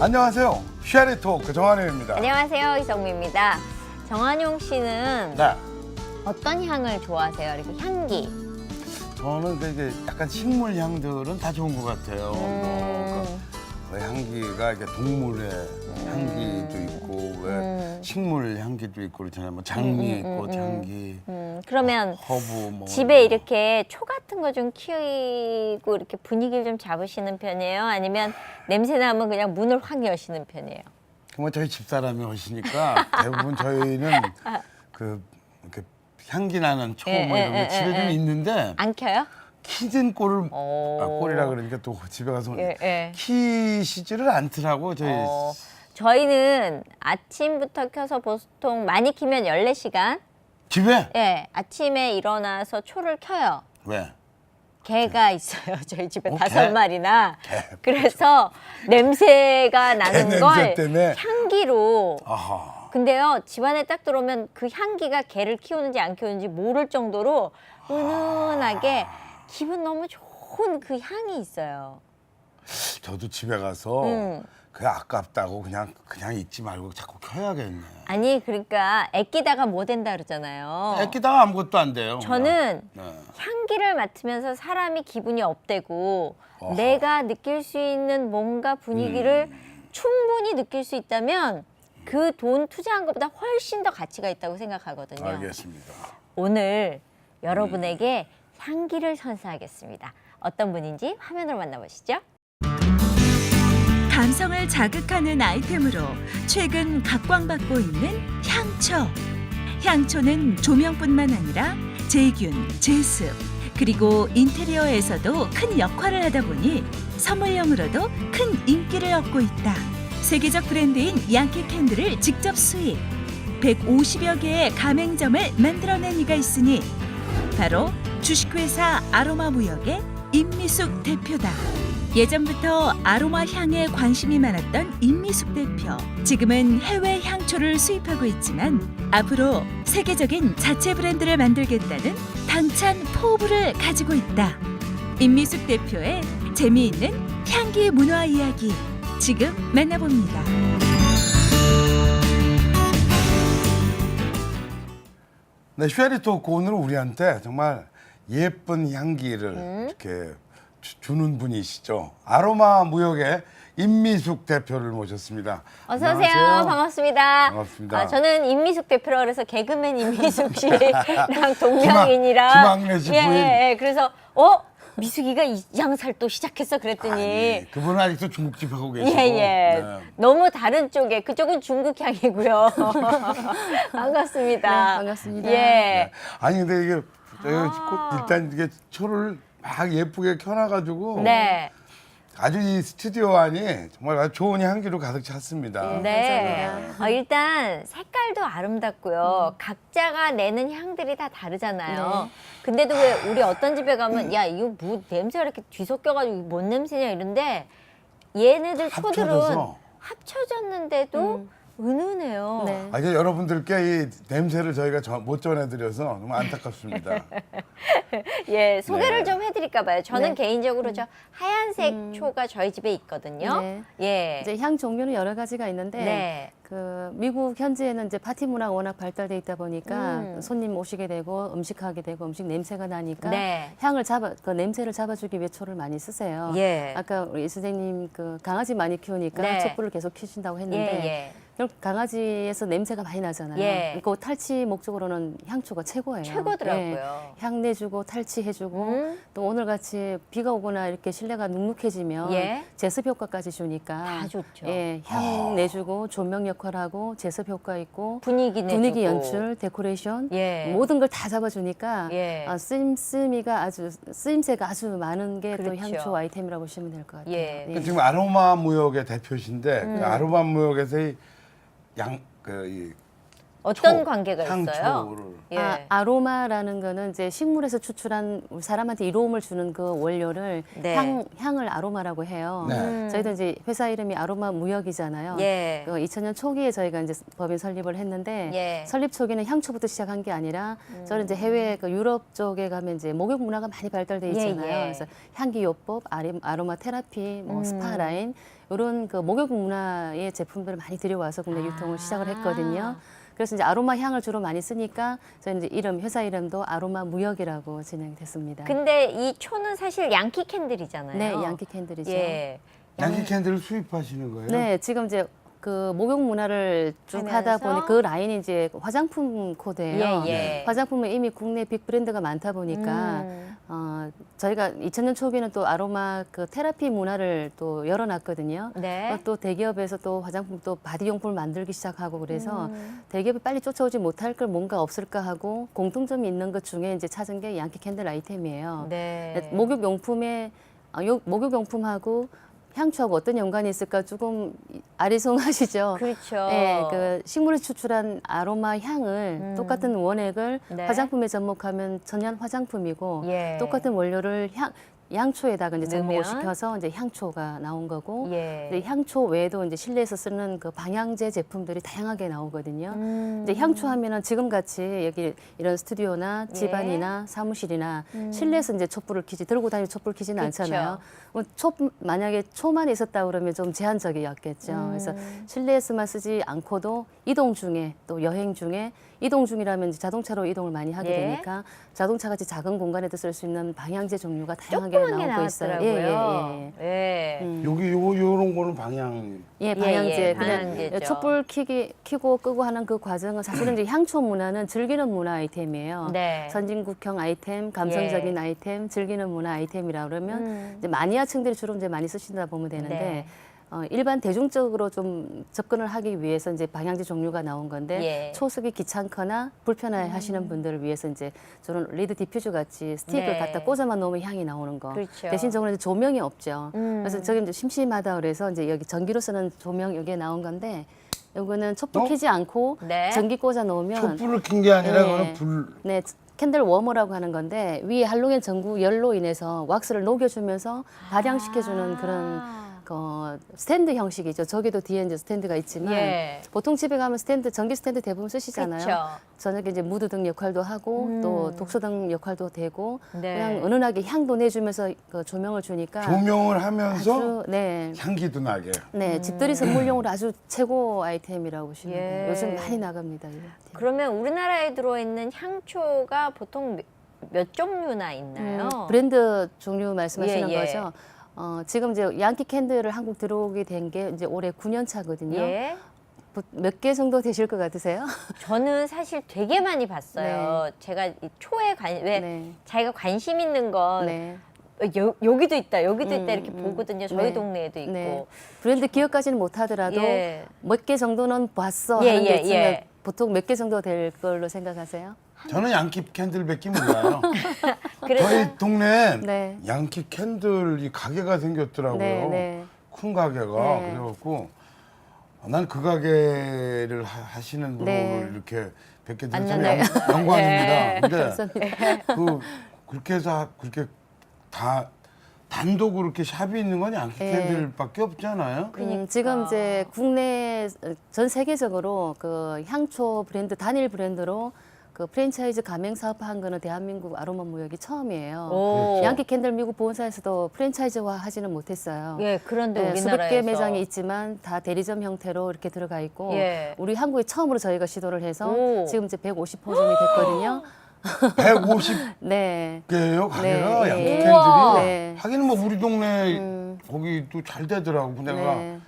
안녕하세요. 쉐리 토크 정한영입니다. 안녕하세요, 이성미입니다. 정한용 씨는 네. 어떤 향을 좋아하세요? 이렇게 향기. 저는 이게 약간 식물 향들은 다 좋은 것 같아요. 그 향기가 이게 동물의 향기도 있고 왜 식물 향기도 있고 그렇잖아요. 뭐 장미, 꽃향기, 그러면 허브 뭐 집에 이렇게 초 같은 거 좀 키우고 이렇게 분위기를 좀 잡으시는 편이에요? 아니면 냄새 나면 그냥 문을 확 여시는 편이에요? 뭐 저희 집사람이 하시니까 대부분 저희는 이렇게 향기 나는 초 뭐 이런 게 집에 좀 있는데 안 켜요? 키는 꼴을 꼴이라 그러니까 또 집에 가서 키시지를 않더라고 저희. 저희는 아침부터 켜서 보통 많이 키면 14시간. 집에? 예, 아침에 일어나서 초를 켜요. 왜? 개가 있어요. 저희 집에 개? 5마리나. 그래서 냄새가 나는 냄새 걸 때문에? 향기로. 아하. 근데요, 집안에 딱 들어오면 그 향기가 개를 키우는지 안 키우는지 모를 정도로 은은하게 기분 너무 좋은 그 향이 있어요. 저도 집에 가서 그 아깝다고 그냥 잊지 말고 자꾸 켜야겠네. 아니, 그러니까 애끼다가 뭐 된다 그러잖아요. 애끼다가 아무것도 안 돼요. 저는 네. 향기를 맡으면서 사람이 기분이 업되고 어허. 내가 느낄 수 있는 뭔가 분위기를 충분히 느낄 수 있다면 그 돈 투자한 것보다 훨씬 더 가치가 있다고 생각하거든요. 알겠습니다. 오늘 여러분에게 향기를 선사하겠습니다. 어떤 분인지 화면으로 만나보시죠. 감성을 자극하는 아이템으로 최근 각광받고 있는 향초. 향초는 조명뿐만 아니라 제균, 제습, 그리고 인테리어에서도 큰 역할을 하다 보니 선물용으로도 큰 인기를 얻고 있다. 세계적 브랜드인 양키 캔들을 직접 수입. 150여 개의 가맹점을 만들어낸 이가 있으니 바로 주식회사 아로마무역의 임미숙 대표다. 예전부터 아로마 향에 관심이 많았던 임미숙 대표. 지금은 해외 향초를 수입하고 있지만 앞으로 세계적인 자체 브랜드를 만들겠다는 당찬 포부를 가지고 있다. 임미숙 대표의 재미있는 향기 문화 이야기 지금 만나봅니다. 네, 쉐리 토크 오늘은 우리한테 정말 예쁜 향기를 이렇게 주는 분이시죠. 아로마 무역의 임미숙 대표를 모셨습니다. 어서 오세요. 안녕하세요. 반갑습니다. 반갑습니다. 저는 임미숙 대표라 그래서 개그맨 임미숙 씨랑 동명인이라. 김학래 씨 부인. 예. 그래서 미숙이가 이 장사를 또 시작했어 그랬더니 아니, 그분은 아직도 중국집 하고 계시고. 예. 네. 너무 다른 쪽에 그쪽은 중국 향이고요. 반갑습니다. 네, 반갑습니다. 예. 네. 아니 근데 이게 저희가 일단 이게 초를 막 예쁘게 켜놔가지고 네. 아주 이 스튜디오 안이 정말 아주 좋은 향기로 가득 찼습니다. 네. 감사합니다. 일단 색깔도 아름답고요. 각자가 내는 향들이 다 다르잖아요. 근데도 왜 우리 어떤 집에 가면 야 이거 뭐 냄새가 이렇게 뒤섞여가지고 뭔 냄새냐 이런데 얘네들 초들은 합쳐져서. 합쳐졌는데도 은은해요. 네. 아, 이제 여러분들께 이 냄새를 저희가 못 전해드려서 정말 안타깝습니다. 예, 소개를 네. 좀 해드릴까 봐요. 저는 네. 개인적으로 저 하얀색 초가 저희 집에 있거든요. 네. 예. 이제 향 종류는 여러 가지가 있는데 네. 그 미국 현지에는 이제 파티 문화가 워낙 발달돼 있다 보니까 손님 오시게 되고 음식하게 되고 음식 냄새가 나니까 네. 그 냄새를 잡아주기 위해 초를 많이 쓰세요. 예. 아까 우리 이 선생님 그 강아지 많이 키우니까 네. 촛불을 계속 키우신다고 했는데 예. 결국 강아지에서 냄새가 많이 나잖아요. 예. 그 탈취 목적으로는 향초가 최고예요. 최고더라고요. 예. 향 내주고 탈취해주고 또 오늘 같이 비가 오거나 이렇게 실내가 눅눅해지면 예. 제습 효과까지 주니까 다 좋죠. 예, 향 내주고 조명 역할하고 제습 효과 있고 분위기 내주고. 분위기 연출, 데코레이션 예. 모든 걸 다 잡아주니까 예. 쓰임새가 아주 많은 게 또 그렇죠. 향초 아이템이라고 보시면 될 것 같아요. 예. 네. 지금 아로마 무역의 대표신데 그 아로마 무역에서의 어떤 초, 관계가 있어요? 향초를. 예. 아로마라는 거는 이제 식물에서 추출한 우리 사람한테 이로움을 주는 그 원료를 네. 향을 아로마라고 해요. 네. 저희도 이제 회사 이름이 아로마 무역이잖아요. 예. 그 2000년 초기에 저희가 이제 법인 설립을 했는데 예. 설립 초기는 향초부터 시작한 게 아니라 저는 이제 해외 그 유럽 쪽에 가면 이제 목욕 문화가 많이 발달돼 있잖아요. 예. 그래서 향기요법, 아로마 테라피, 뭐 스파 라인 이런 그 목욕 문화의 제품들을 많이 들여와서 국내 유통을 시작을 했거든요. 그래서 이제 아로마 향을 주로 많이 쓰니까 저희 이제 회사 이름도 아로마 무역이라고 진행됐습니다. 근데 이 초는 사실 양키 캔들이잖아요. 네, 양키 캔들이죠. 예. 양키 캔들을 수입하시는 거예요? 네, 지금 이제 그 목욕 문화를 쭉 하다 하면서? 보니 그 라인이 이제 화장품 코드예요. 예, 예. 화장품은 이미 국내 빅 브랜드가 많다 보니까 저희가 2000년 초기에는 또 아로마 그 테라피 문화를 또 열어놨거든요. 네. 또 대기업에서 또 화장품 또 바디용품을 만들기 시작하고 그래서 대기업이 빨리 쫓아오지 못할 걸 뭔가 없을까 하고 공통점이 있는 것 중에 이제 찾은 게 양키 캔들 아이템이에요. 네. 목욕용품에 목욕용품하고 향초하고 어떤 연관이 있을까 조금 아리송하시죠. 그렇죠. 네, 그 식물이 추출한 아로마 향을 똑같은 원액을 네. 화장품에 접목하면 천연 화장품이고 예. 똑같은 원료를 양초에다가 이제 접목을 넣으면? 시켜서 이제 향초가 나온 거고 예. 근데 향초 외에도 이제 실내에서 쓰는 그 방향제 제품들이 다양하게 나오거든요. 이제 향초 하면은 지금 같이 여기 이런 스튜디오나 예. 집안이나 사무실이나 실내에서 이제 촛불을 켜지 들고 다니는 촛불 켜지는 그쵸. 않잖아요. 만약에 초만 있었다 그러면 좀 제한적이었겠죠. 그래서 실내에서만 쓰지 않고도 이동 중에 또 여행 중에 이동 중이라면 이제 자동차로 이동을 많이 하게 예. 되니까 자동차 같이 작은 공간에도 쓸 수 있는 방향제 종류가 다양하게 조그만 게 나오고 있어요. 나왔더라고요. 예. 여기 요런 거는 방향. 예, 방향제. 예, 그냥 방향제죠. 촛불 켜고 끄고 하는 그 과정은 사실은 이제 향초 문화는 즐기는 문화 아이템이에요. 네. 선진국형 아이템, 감성적인 예. 아이템, 즐기는 문화 아이템이라 그러면 이제 마니아층들이 주로 이제 많이 쓰신다 보면 되는데 네. 일반 대중적으로 좀 접근을 하기 위해서 이제 방향제 종류가 나온 건데 예. 초쓰기 귀찮거나 불편해 하시는 분들을 위해서 이제 저는 리드 디퓨저 같이 스틱을 네. 갖다 꽂아만 놓으면 향이 나오는 거. 그렇죠. 대신 저는 이제 조명이 없죠. 그래서 저기 이제 심심하다 그래서 이제 여기 전기로 쓰는 조명 여기에 나온 건데 요거는 촛불 켜지 않고 네. 전기 꽂아 놓으면 촛불을 킨 게 아니라 예. 그거는 불. 네, 캔들 워머라고 하는 건데 위에 할로겐 전구 열로 인해서 왁스를 녹여주면서 발향시켜주는 그런 스탠드 형식이죠. 저기도 뒤에 이제 스탠드가 있지만 예. 보통 집에 가면 스탠드, 전기 스탠드 대부분 쓰시잖아요. 그쵸. 저녁에 이제 무드등 역할도 하고 또 독서등 역할도 되고 네. 그냥 은은하게 향도 내주면서 그 조명을 주니까 조명을 하면서 아주 네. 향기도 나게. 네, 집들이 선물용으로 아주 최고 아이템이라고 보시면 돼요. 예. 요즘 많이 나갑니다. 이 아이템. 그러면 우리나라에 들어있는 향초가 보통 몇 종류나 있나요? 브랜드 종류 말씀하시는 예, 예. 거죠. 지금 이제 양키 캔들을 한국 들어오게 된 게 이제 올해 9년 차거든요. 예. 몇 개 정도 되실 것 같으세요? 저는 사실 되게 많이 봤어요. 제가 이 초에 왜 네. 자기가 관심 있는 건 네. 여기도 있다, 여기도 있다 이렇게 보거든요. 저희 네. 동네에도 있고. 네. 브랜드 기억까지는 못 하더라도 예. 몇 개 정도는 봤어 예, 하는 게 예, 있으면 예. 보통 몇 개 정도 될 걸로 생각하세요? 저는 양키 캔들밖에 몰라요. 그래서 저희 동네에 네. 양키 캔들 이 가게가 생겼더라고요. 네, 네. 큰 가게가. 네. 그래갖고 난 그 가게를 하시는 분을 네. 이렇게 뵙게 돼서 만나네요. 영광입니다. 네. 근데 감사합니다. 그렇게 해서 그렇게 다 단독으로 이렇게 샵이 있는 건 양키 네. 캔들밖에 없잖아요. 지금 이제 국내 전 세계적으로 그 향초 브랜드 단일 브랜드로 그 프랜차이즈 가맹 사업한 거는 대한민국 아로마 무역이 처음이에요. 오. 양키 캔들 미국 본사에서도 프랜차이즈화 하지는 못했어요. 예, 그런데 네, 수백 우리나라에서 개 매장이 있지만 다 대리점 형태로 이렇게 들어가 있고 예. 우리 한국에 처음으로 저희가 시도를 해서 오. 지금 이제 150호점이 됐거든요. 150개예요 네. 가게가 네, 양키 예. 캔들이. 네. 하긴 뭐 우리 동네 거기 또 잘 되더라고. 내가 네.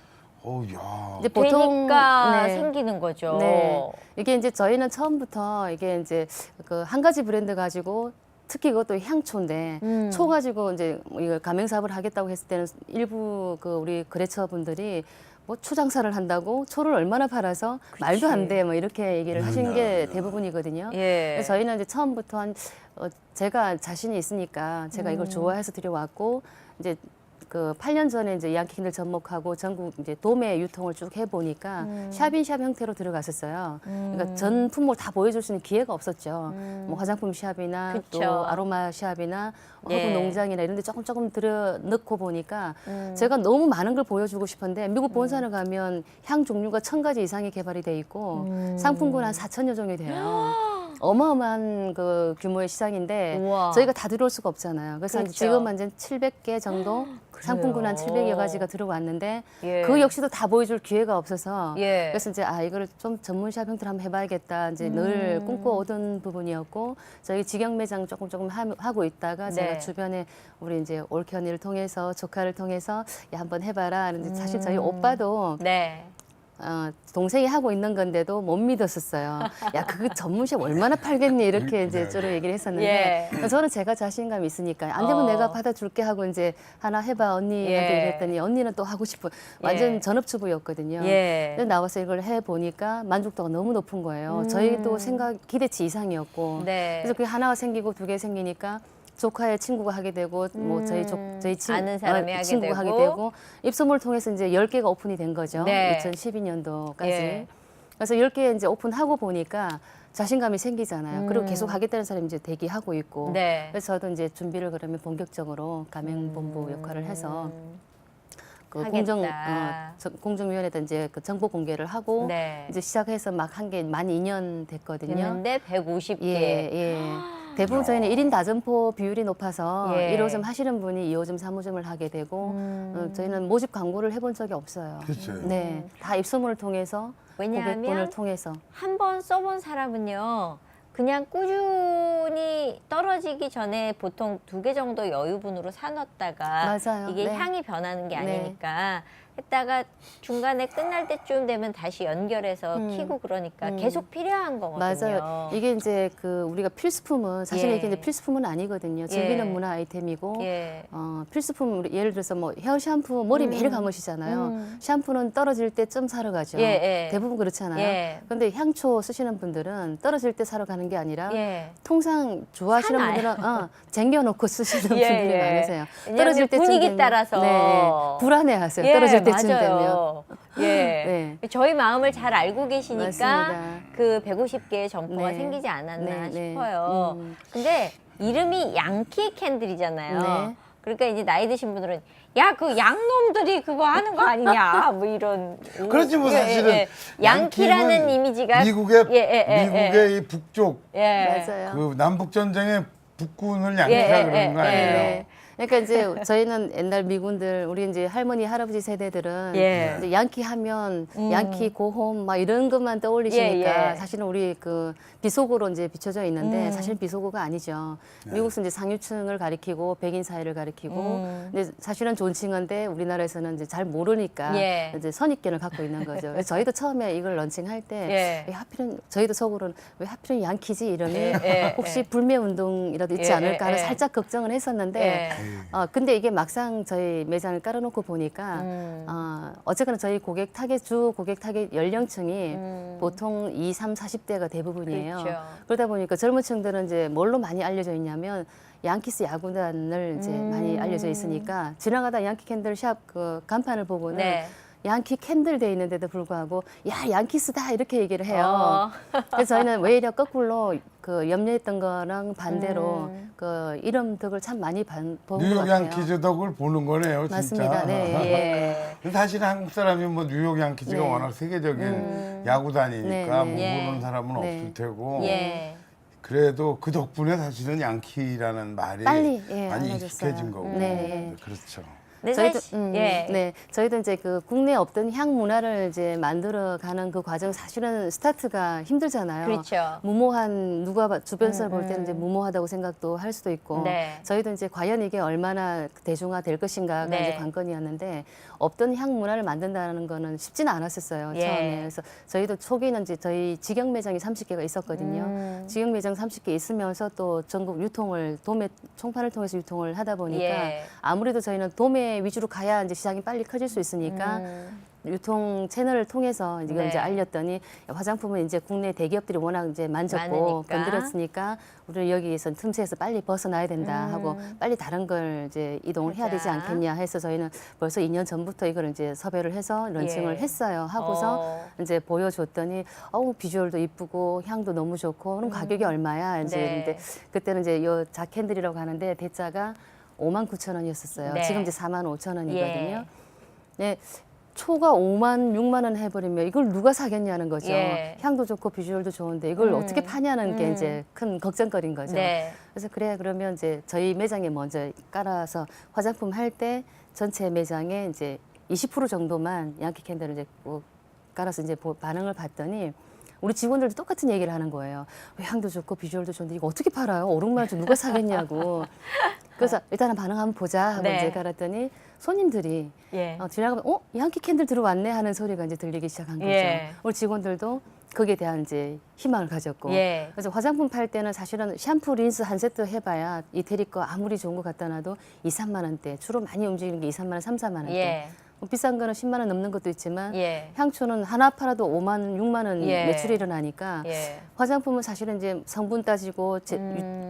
야. 이제 보통 되니까 네. 생기는 거죠. 네. 이게 이제 저희는 처음부터 이게 이제 그 한 가지 브랜드 가지고 특히 그것도 향초인데 초 가지고 이제 이거 가맹 사업을 하겠다고 했을 때는 일부 그 우리 거래처 분들이 뭐 초장사를 한다고 초를 얼마나 팔아서 말도 안 돼 뭐 이렇게 얘기를 하시는 게 대부분이거든요. 예. 그래서 저희는 이제 처음부터 제가 자신이 있으니까 제가 이걸 좋아해서 들여왔고 이제 그 8년 전에 이제 양키 캔들 접목하고 전국 이제 도매 유통을 쭉 해보니까 샵인샵 형태로 들어갔었어요. 그러니까 전 품목을 다 보여줄 수 있는 기회가 없었죠. 뭐 화장품 샵이나 그쵸. 또 아로마 샵이나 예. 허브 농장이나 이런 데 조금 들여 넣고 보니까 제가 너무 많은 걸 보여주고 싶은데 미국 본사를 가면 향 종류가 1000가지 이상이 개발이 돼 있고 상품군 한 4000여 종이 돼요. 어마어마한 그 규모의 시장인데 우와. 저희가 다 들어올 수가 없잖아요. 그래서 그렇죠. 지금 이제 700개 정도 상품군 한 700여 가지가 들어왔는데 예. 그 역시도 다 보여줄 기회가 없어서 예. 그래서 이제 이거를 좀 전문 샵형태로 한번 해봐야겠다. 이제 늘 꿈꿔오던 부분이었고 저희 직영 매장 조금 하고 있다가 제가 네. 주변에 우리 이제 올케 언니를 통해서 조카를 통해서 야 한번 해봐라. 근데 사실 저희 오빠도 네. 동생이 하고 있는 건데도 못 믿었었어요. 야, 그거 전문샵 얼마나 팔겠니? 이렇게 이제 저로 얘기를 했었는데 예. 저는 제가 자신감이 있으니까 안 되면 내가 받아줄게 하고 이제 하나 해봐 언니한테 예. 이랬더니 언니는 또 하고 싶어. 완전 예. 전업주부였거든요. 예. 근데 나와서 이걸 해보니까 만족도가 너무 높은 거예요. 저희도 기대치 이상이었고. 네. 그래서 그게 하나가 생기고 두 개 생기니까 조카의 친구가 하게 되고 뭐 저희 아는 사람이 하게 친구가 되고. 하게 되고 입소문을 통해서 이제 10개가 오픈이 된 거죠. 네. 2012년도까지. 예. 그래서 10개 이제 오픈하고 보니까 자신감이 생기잖아요. 그리고 계속 하겠다는 사람이 이제 대기하고 있고. 네. 그래서 저도 이제 준비를 그러면 본격적으로 가맹본부 역할을 해서 그 하겠다. 공정위원회에다 이제 그 정보 공개를 하고 네. 이제 시작해서 막 한 게 만 2년 됐거든요. 됐는데 150개. 예, 예. 대부분 저희는 1인 다점포 비율이 높아서 예. 1호점 하시는 분이 2호점, 3호점을 하게 되고 저희는 모집 광고를 해본 적이 없어요. 그렇죠. 네, 다 입소문을 통해서 왜냐하면 고객분을 통해서 한 번 써본 사람은요. 그냥 꾸준히 떨어지기 전에 보통 2개 정도 여유분으로 사놨다가 맞아요. 이게 네. 향이 변하는 게 네. 아니니까 했다가 중간에 끝날 때쯤 되면 다시 연결해서 키고 그러니까 계속 필요한 거거든요. 맞아요. 이게 이제 그 우리가 필수품은 사실 예. 이게 이제 필수품은 아니거든요. 즐기는 예. 문화 아이템이고 예. 필수품 예를 들어서 뭐 헤어 샴푸 머리 매일 감으시잖아요. 샴푸는 떨어질 때쯤 사러 가죠. 예, 예. 대부분 그렇잖아요. 예. 그런데 향초 쓰시는 분들은 떨어질 때 사러 가는 게 아니라 예. 통상 좋아하시는 사놔요. 분들은 쟁여놓고 쓰시는 예, 분들이 예. 많으세요. 왜냐면 떨어질 때쯤 분위기 되면, 따라서. 네, 불안해하세요. 예, 떨어질 때쯤 되면. 맞아요. 예. 저희 마음을 잘 알고 계시니까 맞습니다. 그 150개의 점포가 네. 생기지 않았나 네, 네. 싶어요. 근데 이름이 양키 캔들이잖아요. 네. 그러니까 이제 나이 드신 분들은 야, 그 양놈들이 그거 하는 거 아니냐, 뭐 이런. 그렇지 뭐 사실은 양키라는 양키는 이미지가 미국의 예. 이 북쪽 예. 맞아요. 그 남북 전쟁의 북군을 양키라 예, 그러는 거 아니에요? 네. 그러니까 이제 저희는 옛날 미군들 우리 이제 할머니 할아버지 세대들은 예. 이제 양키 하면 양키 고홈 막 이런 것만 떠올리시니까 예, 예. 사실은 우리 그 비속어로 이제 비춰져 있는데 사실 비속어가 아니죠. 미국은 이제 상류층을 가리키고 백인 사회를 가리키고 근데 사실은 존칭인데 우리나라에서는 이제 잘 모르니까 예. 이제 선입견을 갖고 있는 거죠. 그래서 저희도 처음에 이걸 런칭할 때 예. 왜 하필은 저희도 속으로는 왜 하필은 양키지 이름이 예. 혹시 불매 운동이라도 있지 예, 않을까 하는 예. 살짝 걱정을 했었는데 근데 이게 막상 저희 매장을 깔아놓고 보니까 어쨌거나 저희 주 고객 타겟 연령층이 보통 20, 30, 40대가 대부분이에요. 그렇죠. 그러다 보니까 젊은 층들은 이제 뭘로 많이 알려져 있냐면 양키스 야구단을 이제 많이 알려져 있으니까 지나가다 양키 캔들샵 그 간판을 보고는 네. 양키 캔들 돼 있는데도 불구하고 야 양키스다 이렇게 얘기를 해요. 그래서 저희는 오히려 거꾸로 그 염려했던 거랑 반대로 그 이름 덕을 참 많이 본 것 뉴욕 같아요. 양키즈 덕을 보는 거네요, 진짜. 맞습니다. 네. 예. 사실 한국 사람이 뭐 뉴욕 양키즈가 네. 워낙 세계적인 야구단이니까 네, 뭐 네. 모르는 사람은 네. 없을 테고. 예. 그래도 그 덕분에 사실은 양키라는 말이 빨리, 많이 알려졌어요. 익숙해진 거고. 네. 그렇죠. 근데 저희도 사실, 예. 네, 저희도 이제 그 국내 없던 향 문화를 이제 만들어가는 그 과정 사실은 스타트가 힘들잖아요. 그렇죠. 무모한 누가 주변에서 볼 때는 이제 무모하다고 생각도 할 수도 있고 네. 저희도 이제 과연 이게 얼마나 대중화될 것인가가 네. 이제 관건이었는데 없던 향 문화를 만든다는 거는 쉽지는 않았었어요. 예. 처음에. 그래서 저희도 초기는 이제 저희 직영 매장이 30개가 있었거든요. 직영 매장 30개 있으면서 또 전국 유통을 도매 총판을 통해서 유통을 하다 보니까 예. 아무래도 저희는 도매 위주로 가야 이제 시장이 빨리 커질 수 있으니까 유통 채널을 통해서 이걸 네. 이제 알렸더니 화장품은 이제 국내 대기업들이 워낙 이제 만졌고 많으니까. 건드렸으니까 우리 여기에서 틈새에서 빨리 벗어나야 된다 하고 빨리 다른 걸 이제 이동을 해야 되지 하자. 않겠냐 해서 저희는 벌써 2년 전부터 이걸 이제 섭외를 해서 런칭을 예. 했어요. 하고서 이제 보여줬더니 비주얼도 이쁘고 향도 너무 좋고 그럼 가격이 얼마야? 이제 네. 근데 그때는 이제 요 자캔들이라고 하는데 대자가 59,000원이었었어요. 네. 지금 이제 45,000원이거든요. 예. 네. 초가 5만, 6만 원 해버리면 이걸 누가 사겠냐는 거죠. 예. 향도 좋고 비주얼도 좋은데 이걸 어떻게 파냐는 게 이제 큰 걱정거리인 거죠. 네. 그래서 그래 그러면 이제 저희 매장에 먼저 깔아서 화장품 할 때 전체 매장에 이제 20% 정도만 양키 캔들을 이제 뭐 깔아서 이제 반응을 봤더니 우리 직원들도 똑같은 얘기를 하는 거예요. 향도 좋고 비주얼도 좋은데 이거 어떻게 팔아요? 5, 6만 원 누가 사겠냐고. 그래서 일단은 반응 한번 보자 하고 네. 이제 깔았더니 손님들이 예. 지나가면 양키 캔들 들어왔네 하는 소리가 이제 들리기 시작한 거죠. 예. 우리 직원들도 거기에 대한 이제 희망을 가졌고. 예. 그래서 화장품 팔 때는 사실은 샴푸, 린스 한 세트 해봐야 이태리 거 아무리 좋은 거 갖다 놔도 2, 3만 원대. 주로 많이 움직이는 게 2, 3만 원, 3, 4만 원대. 예. 뭐 비싼 거는 10만 원 넘는 것도 있지만 예. 향초는 하나 팔아도 5만 원, 6만 원 예. 매출이 일어나니까 예. 화장품은 사실은 이제 성분 따지고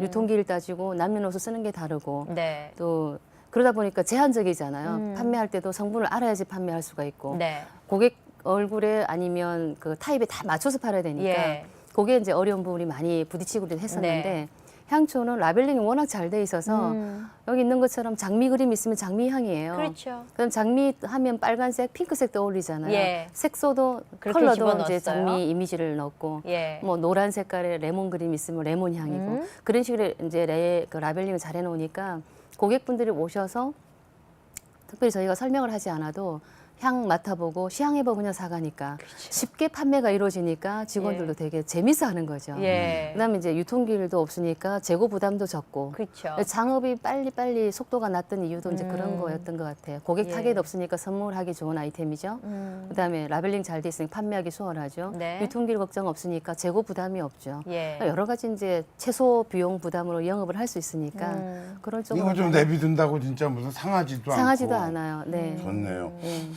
유통기일 따지고 남녀노소 쓰는 게 다르고 네. 또 그러다 보니까 제한적이잖아요. 판매할 때도 성분을 알아야지 판매할 수가 있고 네. 고객 얼굴에 아니면 그 타입에 다 맞춰서 팔아야 되니까 예. 그게 이제 어려운 부분이 많이 부딪히고 했었는데 네. 향초는 라벨링이 워낙 잘 돼 있어서 여기 있는 것처럼 장미 그림 있으면 장미 향이에요. 그렇죠. 그럼 장미 하면 빨간색, 핑크색 떠올리잖아요. 예. 색소도 그렇게 컬러도 집어넣었어요. 이제 장미 이미지를 넣고 예. 뭐 노란 색깔의 레몬 그림 있으면 레몬 향이고 그런 식으로 이제 그 라벨링을 잘 해놓으니까 고객분들이 오셔서 특별히 저희가 설명을 하지 않아도 향 맡아보고 시향해보고 그냥 사가니까 쉽게 판매가 이루어지니까 직원들도 되게 재밌어하는 거죠. 예. 그다음에 이제 유통기일도 없으니까 재고 부담도 적고 그렇죠. 창업이 빨리빨리 속도가 났던 이유도 이제 그런 거였던 것 같아요. 고객 예. 타겟 없으니까 선물하기 좋은 아이템이죠. 그다음에 라벨링 잘 돼 있으니까 판매하기 수월하죠. 네. 유통기일 걱정 없으니까 재고 부담이 없죠. 예. 여러 가지 이제 최소 비용 부담으로 영업을 할 수 있으니까 그런 쪽으로 이거 좀 내비둔다고 진짜 무슨 상하지도 않고. 상하지도 않아요. 네. 좋네요. 네.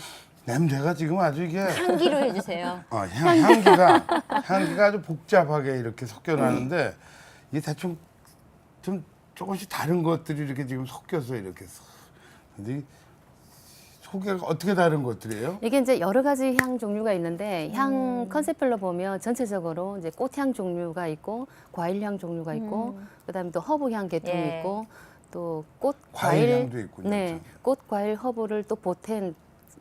냄새가 지금 아주 이게 향기로 해주세요. 향기가 아주 복잡하게 이렇게 섞여 나는데 이게 대충 좀 조금씩 다른 것들이 이렇게 지금 섞여서 이렇게 근데 소개가 어떻게 다른 것들이에요? 이게 이제 여러 가지 향 종류가 있는데 향 컨셉별로 보면 전체적으로 이제 꽃향 종류가 있고 과일향 종류가 있고 그다음에 또 허브향 계통이 예. 있고 또 꽃 과일향도 있군요. 네, 꽃 과일 허브를 또 보탠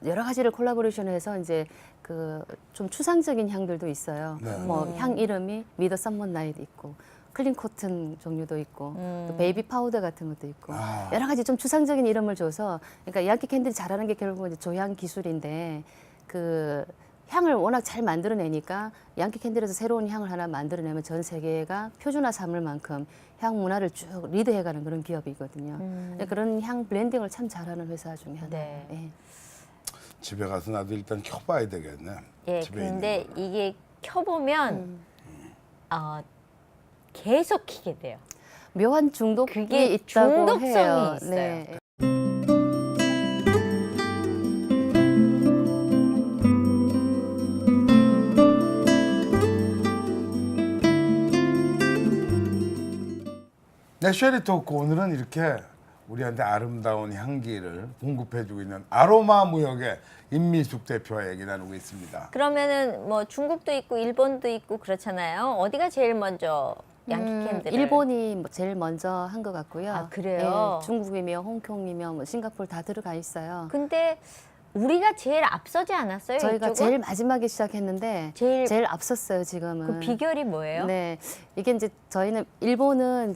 여러 가지를 콜라보레이션해서 이제 그 좀 추상적인 향들도 있어요. 네. 뭐 향 이름이 미더 썸머 나잇 있고 클린 코튼 종류도 있고 또 베이비 파우더 같은 것도 있고 아. 여러 가지 좀 추상적인 이름을 줘서 그러니까 양키 캔들이 잘하는 게 결국 이제 조향 기술인데 그 향을 워낙 잘 만들어내니까 양키 캔들에서 새로운 향을 하나 만들어내면 전 세계가 표준화 삼을 만큼 향 문화를 쭉 리드해가는 그런 기업이거든요. 그런 향 블렌딩을 참 잘하는 회사 중에 하나예요. 네. 예. 집에 가서 나도 일단 켜봐야 되겠네. 예. 집에 근데 있는 거를. 이게 켜보면 계속 키게 돼요. 묘한 중독이 그게 있다고 중독성이 해요. 있어요. 네. 네, 쉐리 토크 오늘은 이렇게 우리한테 아름다운 향기를 공급해주고 있는 아로마 무역의 임미숙 대표와 얘기 나누고 있습니다. 그러면은 뭐 중국도 있고 일본도 있고 그렇잖아요. 어디가 제일 먼저 양키 캔들을? 일본이 뭐 제일 먼저 한 것 같고요. 아, 그래요? 예, 중국이며 홍콩이며 뭐 싱가포르 다 들어가 있어요. 근데 우리가 제일 앞서지 않았어요? 저희가 이쪽은? 제일 마지막에 시작했는데 제일 앞섰어요 지금은. 그 비결이 뭐예요? 네, 이게 이제 저희는 일본은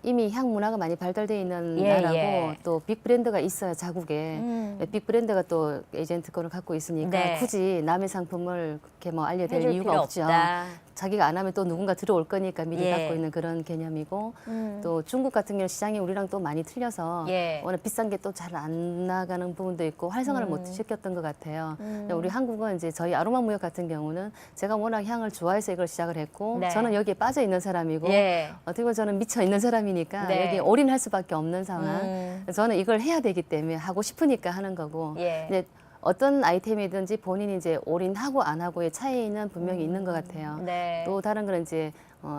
이미 향 문화가 많이 발달돼 있는 예, 나라고 예. 또 빅 브랜드가 있어요 자국에. 빅 브랜드가 또 에이전트 거를 갖고 있으니까 네. 굳이 남의 상품을 그렇게 뭐 알려드릴 해줄 이유가 필요 없죠. 없다. 자기가 안 하면 또 누군가 들어올 거니까 미리 예. 갖고 있는 그런 개념이고 또 중국 같은 경우 시장이 우리랑 또 많이 틀려서 예. 워낙 비싼 게 또 잘 안 나가는 부분도 있고 활성화를 못 시켰던 것 같아요. 근데 우리 한국은 이제 저희 아로마 무역 같은 경우는 제가 워낙 향을 좋아해서 이걸 시작을 했고 네. 저는 여기에 빠져 있는 사람이고 예. 어떻게 보면 저는 미쳐 있는 사람이니까 네. 여기에 올인할 수밖에 없는 상황. 저는 이걸 해야 되기 때문에 하고 싶으니까 하는 거고. 예. 근데 어떤 아이템이든지 본인이 이제 올인하고 안 하고의 차이는 분명히 있는 것 같아요. 네. 또 다른 건 이제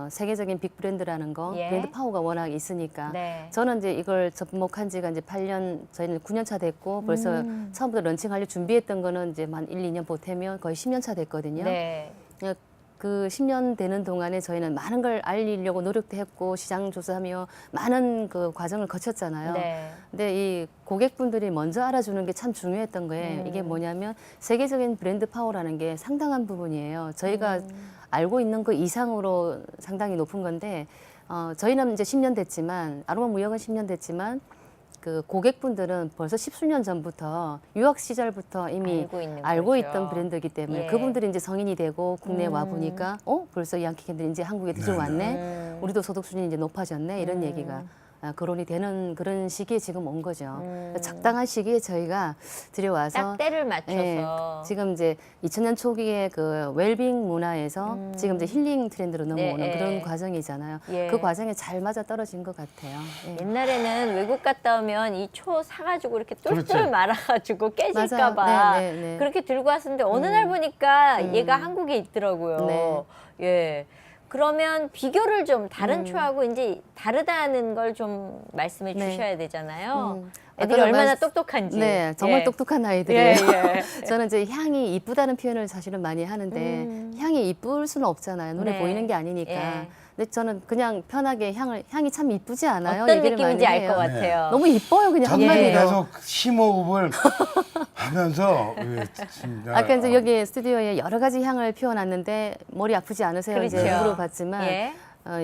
세계적인 빅 브랜드라는 거, 예. 브랜드 파워가 워낙 있으니까. 네. 저는 이제 이걸 접목한 지가 이제 8년, 저희는 9년 차 됐고 벌써 처음부터 런칭하려 준비했던 거는 이제 한 1, 2년 보태면 거의 10년 차 됐거든요. 네. 그 10년 되는 동안에 저희는 많은 걸 알리려고 노력도 했고 시장 조사하며 많은 그 과정을 거쳤잖아요. 네. 근데 이 고객분들이 먼저 알아주는 게 참 중요했던 거예요. 이게 뭐냐면 세계적인 브랜드 파워라는 게 상당한 부분이에요. 저희가 알고 있는 그 이상으로 상당히 높은 건데 저희는 이제 10년 됐지만 아로마 무역은 10년 됐지만 그 고객분들은 벌써 10수년 전부터 유학 시절부터 이미 알고 있는 거죠. 있던 브랜드이기 때문에 예. 그분들이 이제 성인이 되고 국내에 와 보니까 벌써 양키 캔들이 이제 한국에 들어왔네. 우리도 소득 수준이 이제 높아졌네. 이런 얘기가 거론이 되는 그런 시기에 지금 온 거죠. 적당한 시기에 저희가 들여와서 딱 때를 맞춰서 예, 지금 이제 2000년 초기에 그 웰빙 문화에서 지금 이제 힐링 트렌드로 넘어오는 네, 그런 예. 과정이잖아요. 예. 그 과정에 잘 맞아 떨어진 것 같아요. 예. 옛날에는 외국 갔다 오면 이 초 사가지고 이렇게 똘똘 그렇지. 말아가지고 깨질까 맞아요. 봐 네, 네, 네. 그렇게 들고 왔었는데 어느 날 보니까 얘가 한국에 있더라고요. 네. 예. 그러면 비교를 좀 다른 초하고 이제 다르다는 걸 좀 말씀해 네. 주셔야 되잖아요. 아, 애들이 그럼 얼마나 말- 똑똑한지. 네, 정말 예. 똑똑한 아이들이에요. 예, 예. 저는 이제 향이 이쁘다는 표현을 사실은 많이 하는데 향이 이쁠 수는 없잖아요. 눈에 네. 보이는 게 아니니까. 예. 근데 저는 그냥 편하게 향이 참 이쁘지 않아요? 어떤 얘기를 느낌인지 많이 알 것 해요. 같아요. 너무 이뻐요, 그냥 저도 한마디로. 계속 심호흡을 하면서 진짜 아까 이제 여기 스튜디오에 여러 가지 향을 피워놨는데 머리 아프지 않으세요? 이제 그렇죠. 물어봤지만 예.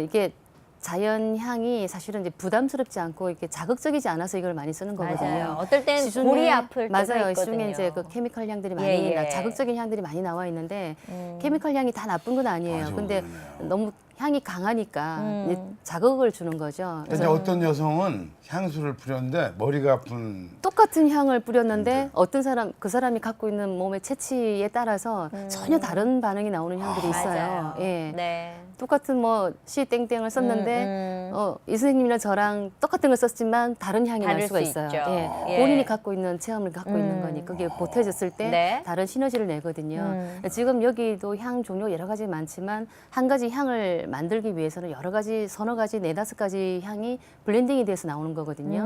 이게 자연 향이 사실은 이제 부담스럽지 않고 이렇게 자극적이지 않아서 이걸 많이 쓰는 거거든요. 맞아요. 어떨 땐 시중에- 골이 아플 때가 맞아요. 있거든요. 시중에 이제 그 케미컬 향들이 많이 예, 예. 자극적인 향들이 많이 나와 있는데 케미컬 향이 다 나쁜 건 아니에요. 맞아, 근데 그러네요. 너무 향이 강하니까 이제 자극을 주는 거죠. 근데 어떤 여성은 향수를 뿌렸는데 머리가 아픈 똑같은 향을 뿌렸는데 어떤 사람 그 사람이 갖고 있는 몸의 체취에 따라서 전혀 다른 반응이 나오는 향들이 있어요. 맞아요. 예. 네. 똑같은 뭐 시 땡땡을 썼는데 이 선생님이랑 저랑 똑같은 걸 썼지만 다른 향이 날 다를 수가 수 있어요. 있죠. 예. 예. 본인이 갖고 있는 체험을 갖고 있는 거니 그게 보태졌을 때 네. 다른 시너지를 내거든요. 지금 여기도 향 종류 여러 가지 많지만 한 가지 향을 만들기 위해서는 여러 가지 서너 가지 네다섯 가지 향이 블렌딩이 돼서 나오는 거거든요.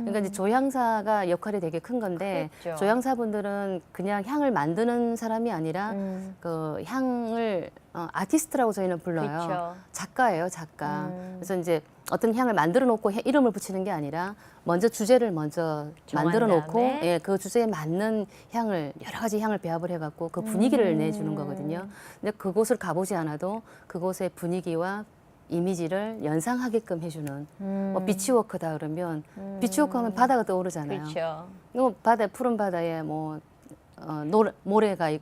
그러니까 이제 조향사가 역할이 되게 큰 건데 그렇죠. 조향사분들은 그냥 향을 만드는 사람이 아니라 그 향을 아티스트라고 저희는 불러요. 그렇죠. 작가예요, 작가. 그래서 이제 어떤 향을 만들어 놓고 이름을 붙이는 게 아니라 먼저 주제를 먼저 정한 만들어 놓고 다음에? 예, 그 주제에 맞는 향을 여러 가지 향을 배합을 해갖고 그 분위기를 내주는 거거든요. 근데 그곳을 가보지 않아도 그곳의 분위기와 이미지를 연상하게끔 해주는 뭐 비치워크다 그러면 비치워크 하면 바다가 떠오르잖아요. 그렇죠. 바다 푸른 바다에 뭐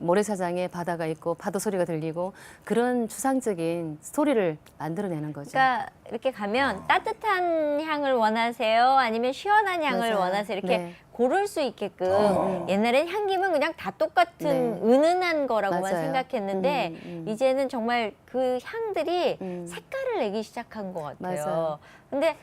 모래사장에 바다가 있고 파도 소리가 들리고 그런 추상적인 스토리를 만들어내는 거죠. 그러니까 이렇게 가면 따뜻한 향을 원하세요? 아니면 시원한 향을 맞아요. 원하세요? 이렇게 네. 고를 수 있게끔 옛날엔 향기면 그냥 다 똑같은 네. 은은한 거라고만 맞아요. 생각했는데 이제는 정말 그 향들이 음. 색깔을 내기 시작한 것 같아요. 맞아요. 근데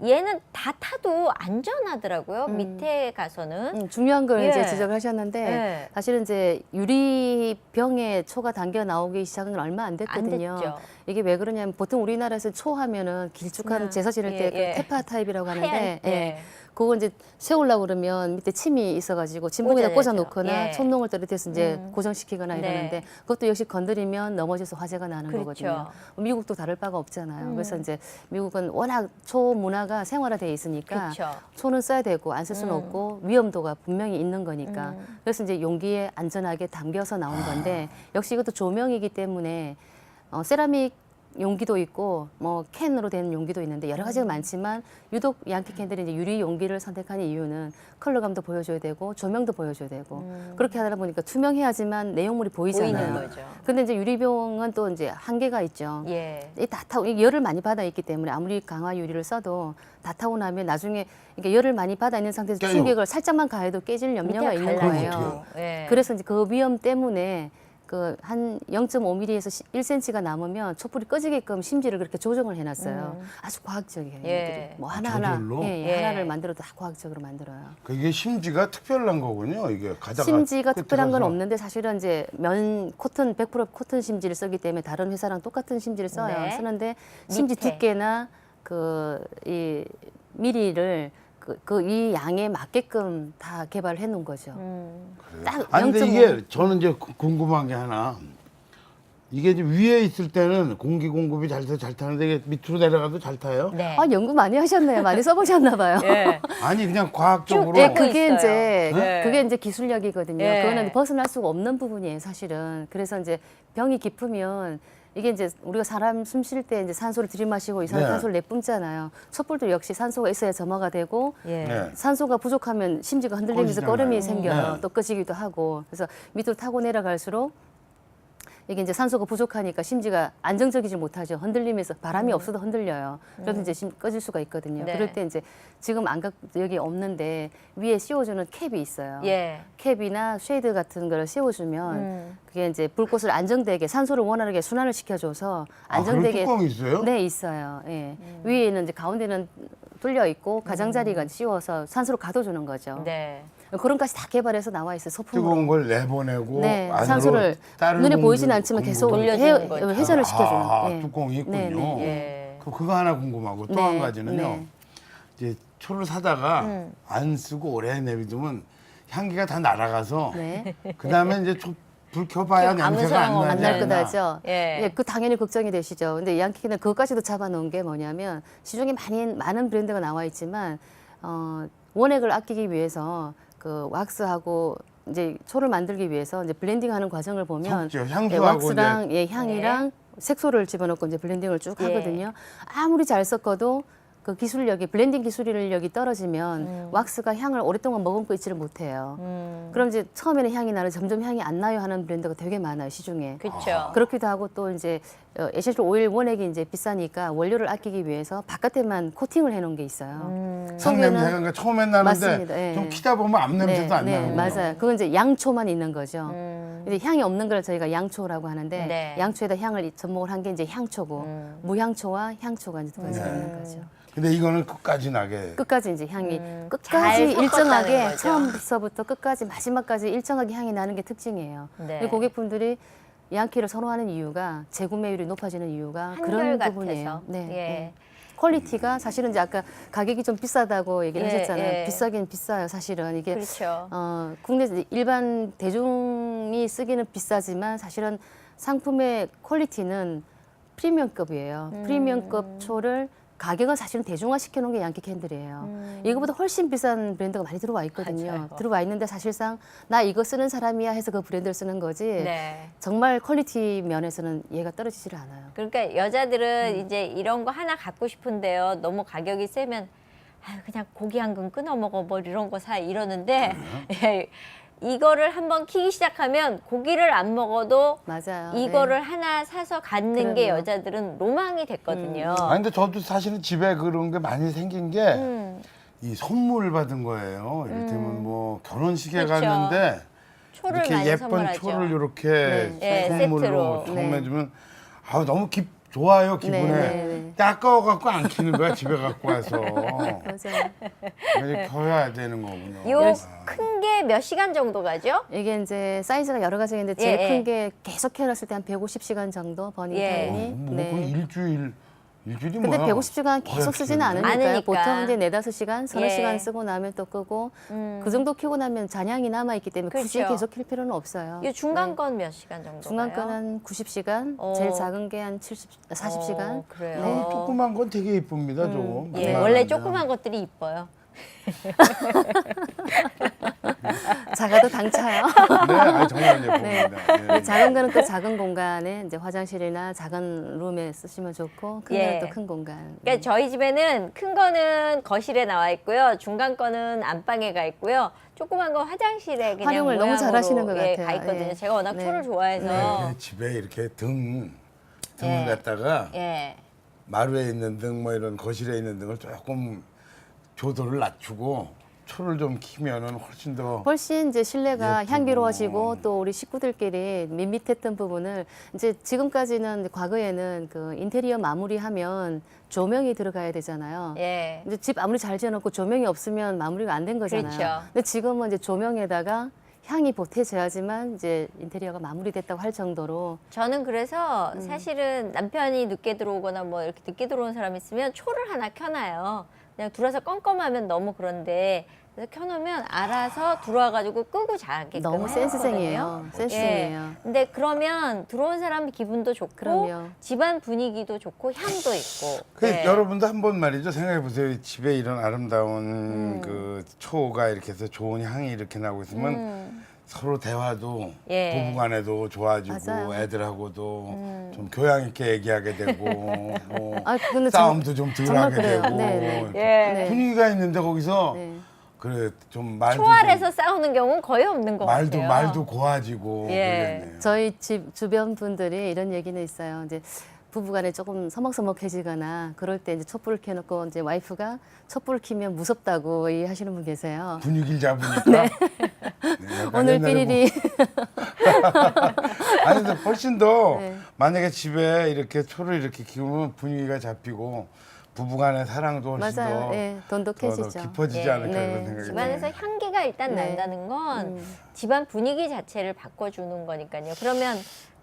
얘는 다 타도 안전하더라고요. 밑에 가서는. 중요한 걸 예. 이제 지적을 하셨는데 예. 사실은 이제 유리병에 초가 담겨 나오기 시작은 얼마 안 됐거든요. 됐죠. 이게 왜 그러냐면 보통 우리나라에서 초 하면은 길쭉한 그냥, 제사 지낼 때 그 예, 예. 테파 타입이라고 하는데 하얀, 예. 그거 이제 세우려고 그러면 밑에 침이 있어가지고 진봉에다 꽂아야죠. 꽂아 놓거나 예. 손농을 떨어뜨려서 이제 고정시키거나 네. 이러는데 그것도 역시 건드리면 넘어져서 화재가 나는 그렇죠. 거거든요. 미국도 다를 바가 없잖아요. 그래서 이제 미국은 워낙 초 문화가 생활화돼 있으니까 그렇죠. 초는 써야 되고 안 쓸 수는 없고 위험도가 분명히 있는 거니까 그래서 이제 용기에 안전하게 담겨서 나온 건데 역시 이것도 조명이기 때문에 세라믹 용기도 있고 뭐 캔으로 된 용기도 있는데 여러 가지가 많지만 유독 양키 캔들이 이제 유리 용기를 선택하는 이유는 컬러감도 보여줘야 되고 조명도 보여줘야 되고 그렇게 하다 보니까 투명해야지만 내용물이 보이는 보이잖아요. 거죠. 근데 이제 유리병은 또 이제 한계가 있죠. 예. 이 열을 많이 받아 있기 때문에 아무리 강화 유리를 써도 다 타고 나면 나중에 이게 열을 많이 받아 있는 상태에서 깨요. 충격을 살짝만 가해도 깨질 염려가 밑에 있는 갈라요. 거예요. 예. 그래서 이제 그 위험 때문에 그 한 0.5mm에서 1cm가 남으면 촛불이 꺼지게끔 심지를 그렇게 조정을 해놨어요. 아주 과학적이에요. 예. 얘들이. 뭐 하나하나 저절로? 예, 예. 하나를 만들어도 다 과학적으로 만들어요. 그게 심지가 특별한 거군요. 이게 가다가 심지가 끝에 특별한 건 가서. 없는데 사실은 이제 코튼 100% 코튼 심지를 쓰기 때문에 다른 회사랑 똑같은 심지를 써요. 네. 쓰는데 심지 밑에. 두께나 이 미리를 이 양에 맞게끔 다 개발해 놓은 거죠. 딱 아니 근데 0.5. 이게 저는 이제 궁금한 게 하나 이게 이제 위에 있을 때는 공기 공급이 잘 돼서 잘 타는데 이게 밑으로 내려가도 잘 타요? 네. 아, 연구 많이 하셨네요. 많이 써보셨나 봐요. 예. 아니 그냥 과학적으로 네, 쭉 그게 있어요. 이제 네. 그게 이제 기술력이거든요. 네. 그거는 벗어날 수가 없는 부분이에요, 사실은. 그래서 이제 병이 깊으면 이게 이제 우리가 사람 숨 쉴 때 이제 산소를 들이마시고 이산화탄소를 내뿜잖아요. 촛불도 역시 산소가 있어야 점화가 되고 예. 네. 산소가 부족하면 심지가 흔들리면서 꺼지잖아요. 꺼름이 생겨요. 네. 또 꺼지기도 하고. 그래서 밑으로 타고 내려갈수록 이게 이제 산소가 부족하니까 심지가 안정적이지 못하죠. 흔들리면서 바람이 없어도 흔들려요. 그래서 이제 꺼질 수가 있거든요. 네. 그럴 때 이제 지금 여기 없는데 위에 씌워주는 캡이 있어요. 예. 캡이나 쉐이드 같은 걸 씌워주면 그게 이제 불꽃을 안정되게 산소를 원활하게 순환을 시켜줘서 아, 그런 안정되게 뚜껑이 있어요? 네, 있어요. 예. 위에는 이제 가운데는 뚫려 있고 가장자리가 씌워서 산소를 가둬주는 거죠. 네. 그런 것까지 다 개발해서 나와 있어요. 소품으로. 뜨거운 걸 내보내고 네, 안으로 산소를 다른 눈에 공기- 보이진 않지만 계속 공기를- 올려주는 거죠. 회전을 시켜주는. 아, 예. 뚜껑이 있군요. 네, 네. 예. 그거 하나 궁금하고 또 네, 한 가지는요. 네. 이제 초를 사다가 안 쓰고 오래 내비두면 향기가 다 날아가서 네. 그다음에 이제 불 켜봐야 아무 냄새가 안 소용 나지 없는. 안 날 않나. 거다죠. 예. 예, 그 당연히 걱정이 되시죠. 근데 양키는 그것까지도 잡아놓은 게 뭐냐면 시중에 많은 브랜드가 나와 있지만 원액을 아끼기 위해서 그 왁스하고 이제 초를 만들기 위해서 이제 블렌딩하는 과정을 보면 섞죠. 향수하고 예, 왁스랑 예, 향이랑 색소를 집어넣고 이제 블렌딩을 쭉 예. 하거든요. 아무리 잘 섞어도 그 기술력이 블렌딩 기술력이 떨어지면 왁스가 향을 오랫동안 머금고 있지를 못해요. 그럼 이제 처음에는 향이 나는 점점 향이 안 나요 하는 브랜드가 되게 많아요 시중에. 그렇죠. 그렇기도 하고 또 이제 에센셜 오일 원액이 이제 비싸니까 원료를 아끼기 위해서 바깥에만 코팅을 해놓은 게 있어요. 향 냄새가 그러니까 처음엔 나는데 맞습니다. 예. 좀 키다 보면 앞 냄새도 안 나는 거예요. 맞아요. 그건 이제 양초만 있는 거죠. 이제 향이 없는 걸 저희가 양초라고 하는데 네. 양초에다 향을 접목을 한 게 이제 향초고 무향초와 향초가 이제 들어가 있는 거죠. 근데 이거는 끝까지 나게 끝까지 이제 향이 잘 끝까지 섞었다는 일정하게 거죠. 처음부터 끝까지 마지막까지 일정하게 향이 나는 게 특징이에요. 네. 그리고 고객분들이 양키를 선호하는 이유가 재구매율이 높아지는 이유가 그런 한결같아서. 부분이에요. 네. 예. 네. 퀄리티가 사실은 이제 아까 가격이 좀 비싸다고 얘기를 예, 하셨잖아요. 예. 비싸긴 비싸요, 사실은. 이게 그렇죠. 국내 일반 대중이 쓰기는 비싸지만 사실은 상품의 퀄리티는 프리미엄급이에요. 프리미엄급 초를 가격은 사실은 대중화 시켜놓은 게 양키 캔들이에요. 이거보다 훨씬 비싼 브랜드가 많이 들어와 있거든요. 맞아요. 들어와 있는데 사실상 나 이거 쓰는 사람이야 해서 그 브랜드를 쓰는 거지. 네. 정말 퀄리티 면에서는 얘가 떨어지질 않아요. 그러니까 여자들은 이제 이런 거 하나 갖고 싶은데요. 너무 가격이 세면 아유, 그냥 고기 한 근 끊어 먹어 뭐 이런 거 사 이러는데 예, 이거를 한번 키기 시작하면 고기를 안 먹어도 맞아요. 이거를 하나 사서 갖는 게 그럼요. 여자들은 로망이 됐거든요. 아 근데 저도 사실은 집에 그런 게 많이 생긴 게 이 선물 받은 거예요. 이를테면 뭐 결혼식에 그렇죠. 갔는데 초를 이렇게 많이 예쁜 선물하죠. 초를 이렇게 네. 예, 선물로 세트로. 선물해주면 아우 너무 좋아요 기분에. 네, 네, 네. 아까워 갖고 안 키는 거야 집에 갖고 와서. 맞아요. 이제 켜야 되는 거군요. 요 큰 게 몇 시간 정도 가죠? 이게 이제 사이즈가 여러 가지가 있는데 제일 예, 예. 큰 게 계속 해놨을 때 한 150시간 정도 버닝 예. 타임이. 뭐 거의 일주일이 근데 뭐야? 150시간 계속 쓰지는 않으니까요. 않으니까. 보통 이제 4-5시간, 서너 예. 시간 쓰고 나면 또 끄고 그 정도 키고 나면 잔향이 남아있기 때문에 굳이 그렇죠. 계속 킬 필요는 없어요. 이 중간 네. 건 몇 시간 정도 중간 가요? 거는 90시간, 어. 제일 작은 게 한 40시간. 그래요. 어, 조그만 건 되게 이쁩니다, 저거. 예, 그만하면. 원래 조그만 것들이 이뻐요. 작아도 당차요. 네, 아니, 정말 예쁩니다. 네. 예. 네, 작은 거는 또 작은 공간에 이제 화장실이나 작은 룸에 쓰시면 좋고 큰 예. 거는 또 큰 공간. 그러니까 저희 집에는 큰 거는 거실에 나와 있고요. 중간 거는 안방에 가 있고요. 조그만 거 화장실에 그냥 활용을 너무 모양으로, 잘하시는 것 예, 같아요. 가 있거든요. 예. 제가 워낙 네. 초를 좋아해서. 네, 집에 이렇게 등을 예. 갖다가 예. 마루에 있는 등, 뭐 이런 거실에 있는 등을 조금 조도를 낮추고 초를 좀 키면은 훨씬 더 훨씬 이제 실내가 예쁘고. 향기로워지고 또 우리 식구들끼리 밋밋했던 부분을 이제 지금까지는 과거에는 그 인테리어 마무리하면 조명이 들어가야 되잖아요. 예. 이제 집 아무리 잘 지어놓고 조명이 없으면 마무리가 안 된 거잖아요. 그렇죠. 근데 지금은 이제 조명에다가 향이 보태져야지만 이제 인테리어가 마무리됐다고 할 정도로 저는 그래서 사실은 남편이 늦게 들어오거나 뭐 이렇게 늦게 들어온 사람 있으면 초를 하나 켜놔요. 그냥 들어서 껌껌하면 너무 그런데 그래서 켜놓으면 알아서 들어와가지고 끄고 자게끔 너무 해놓거든요. 센스쟁이에요. 센스쟁이에요. 근데 그러면 들어온 사람 기분도 좋고 그럼요. 집안 분위기도 좋고 향도 있고. 그 네. 여러분도 한번 말이죠 생각해 보세요. 집에 이런 아름다운 그 초가 이렇게 해서 좋은 향이 이렇게 나고 있으면 서로 대화도 예. 부부간에도 좋아지고 맞아요. 애들하고도 좀 교양 있게 얘기하게 되고 뭐 아, 근데 싸움도 좀 정말 덜하게 그래요. 되고 네, 네. 예. 네. 분위기가 있는데 거기서 네. 그래 좀 말도 초알에서 싸우는 경우는 거의 없는 것 말도 같아요. 말도 고와지고 예. 그러겠네요. 저희 집 주변 분들이 이런 얘기는 있어요. 이제 부부간에 조금 서먹서먹해지거나 그럴 때 이제 촛불을 켜놓고 이제 와이프가 촛불을 켜면 무섭다고 하시는 분 계세요. 분위기를 잡으니까 네, 약간 오늘 옛날에 삐리리 아니 근데 훨씬 더 네. 만약에 집에 이렇게 초를 이렇게 키우면 분위기가 잡히고 부부간의 사랑도 훨씬 맞아요. 더, 예, 더 돈독해지죠. 깊어지지 예. 않을까 네. 그런 생각이 집안에서 드네요. 향기가 일단 네. 난다는 건 집안 분위기 자체를 바꿔주는 거니까요. 그러면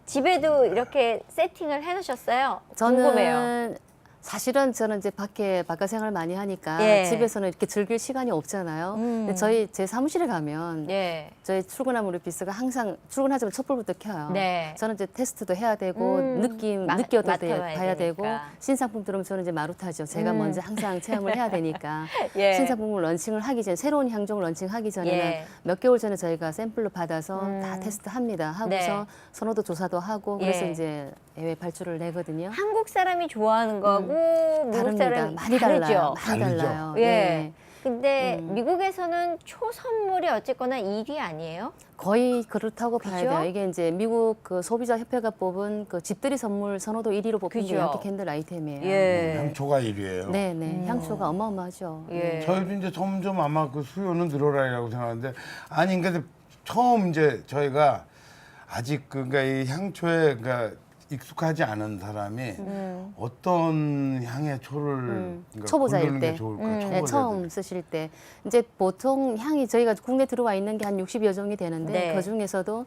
집에도 이렇게 세팅을 해놓으셨어요? 궁금해요. 저는 사실은 저는 이제 바깥 생활 많이 하니까 예. 집에서는 이렇게 즐길 시간이 없잖아요. 근데 제 사무실에 가면 예. 저희 출근하면 우리 비서가 항상 출근하자면 촛불부터 켜요. 네. 저는 이제 테스트도 해야 되고 느낌 마- 느껴도 맡아봐야 봐야 되고 되니까. 신상품 들어오면 저는 이제 마루타죠. 제가 먼저 항상 체험을 해야 되니까 예. 신상품을 론칭을 하기 전에 새로운 향종을 론칭하기 전에는 예. 몇 개월 전에 저희가 샘플로 받아서 다 테스트합니다. 하고서 네. 선호도 조사도 하고 그래서 예. 이제 해외 발주를 내거든요. 한국 사람이 좋아하는 거하고 미국 다릅니다. 사람이 많이 다르죠? 달라요. 많이 다르죠. 달라요. 예. 네. 근데 미국에서는 초 선물이 어쨌거나 1위 아니에요? 거의 그렇다고 봐야 그죠? 돼요. 이게 이제 미국 그 소비자 협회가 뽑은 그 집들이 선물 선호도 1위로 뽑힌 게 그죠? 양키 캔들 아이템이에요. 향초가 1위예요. 네, 향초가 어마어마하죠. 예. 저희도 이제 점점 아마 그 수요는 늘어나리라고 생각하는데 아니 근데 처음 이제 저희가 아직 그러니까 이 향초에 그러니까 익숙하지 않은 사람이 어떤 향의 초를 그러니까 초보자일 고르는 게 때. 좋을까? 네, 초보자들. 처음 쓰실 때 이제 보통 향이 저희가 국내 들어와 있는 게 한 60여 종이 되는데 네. 그 중에서도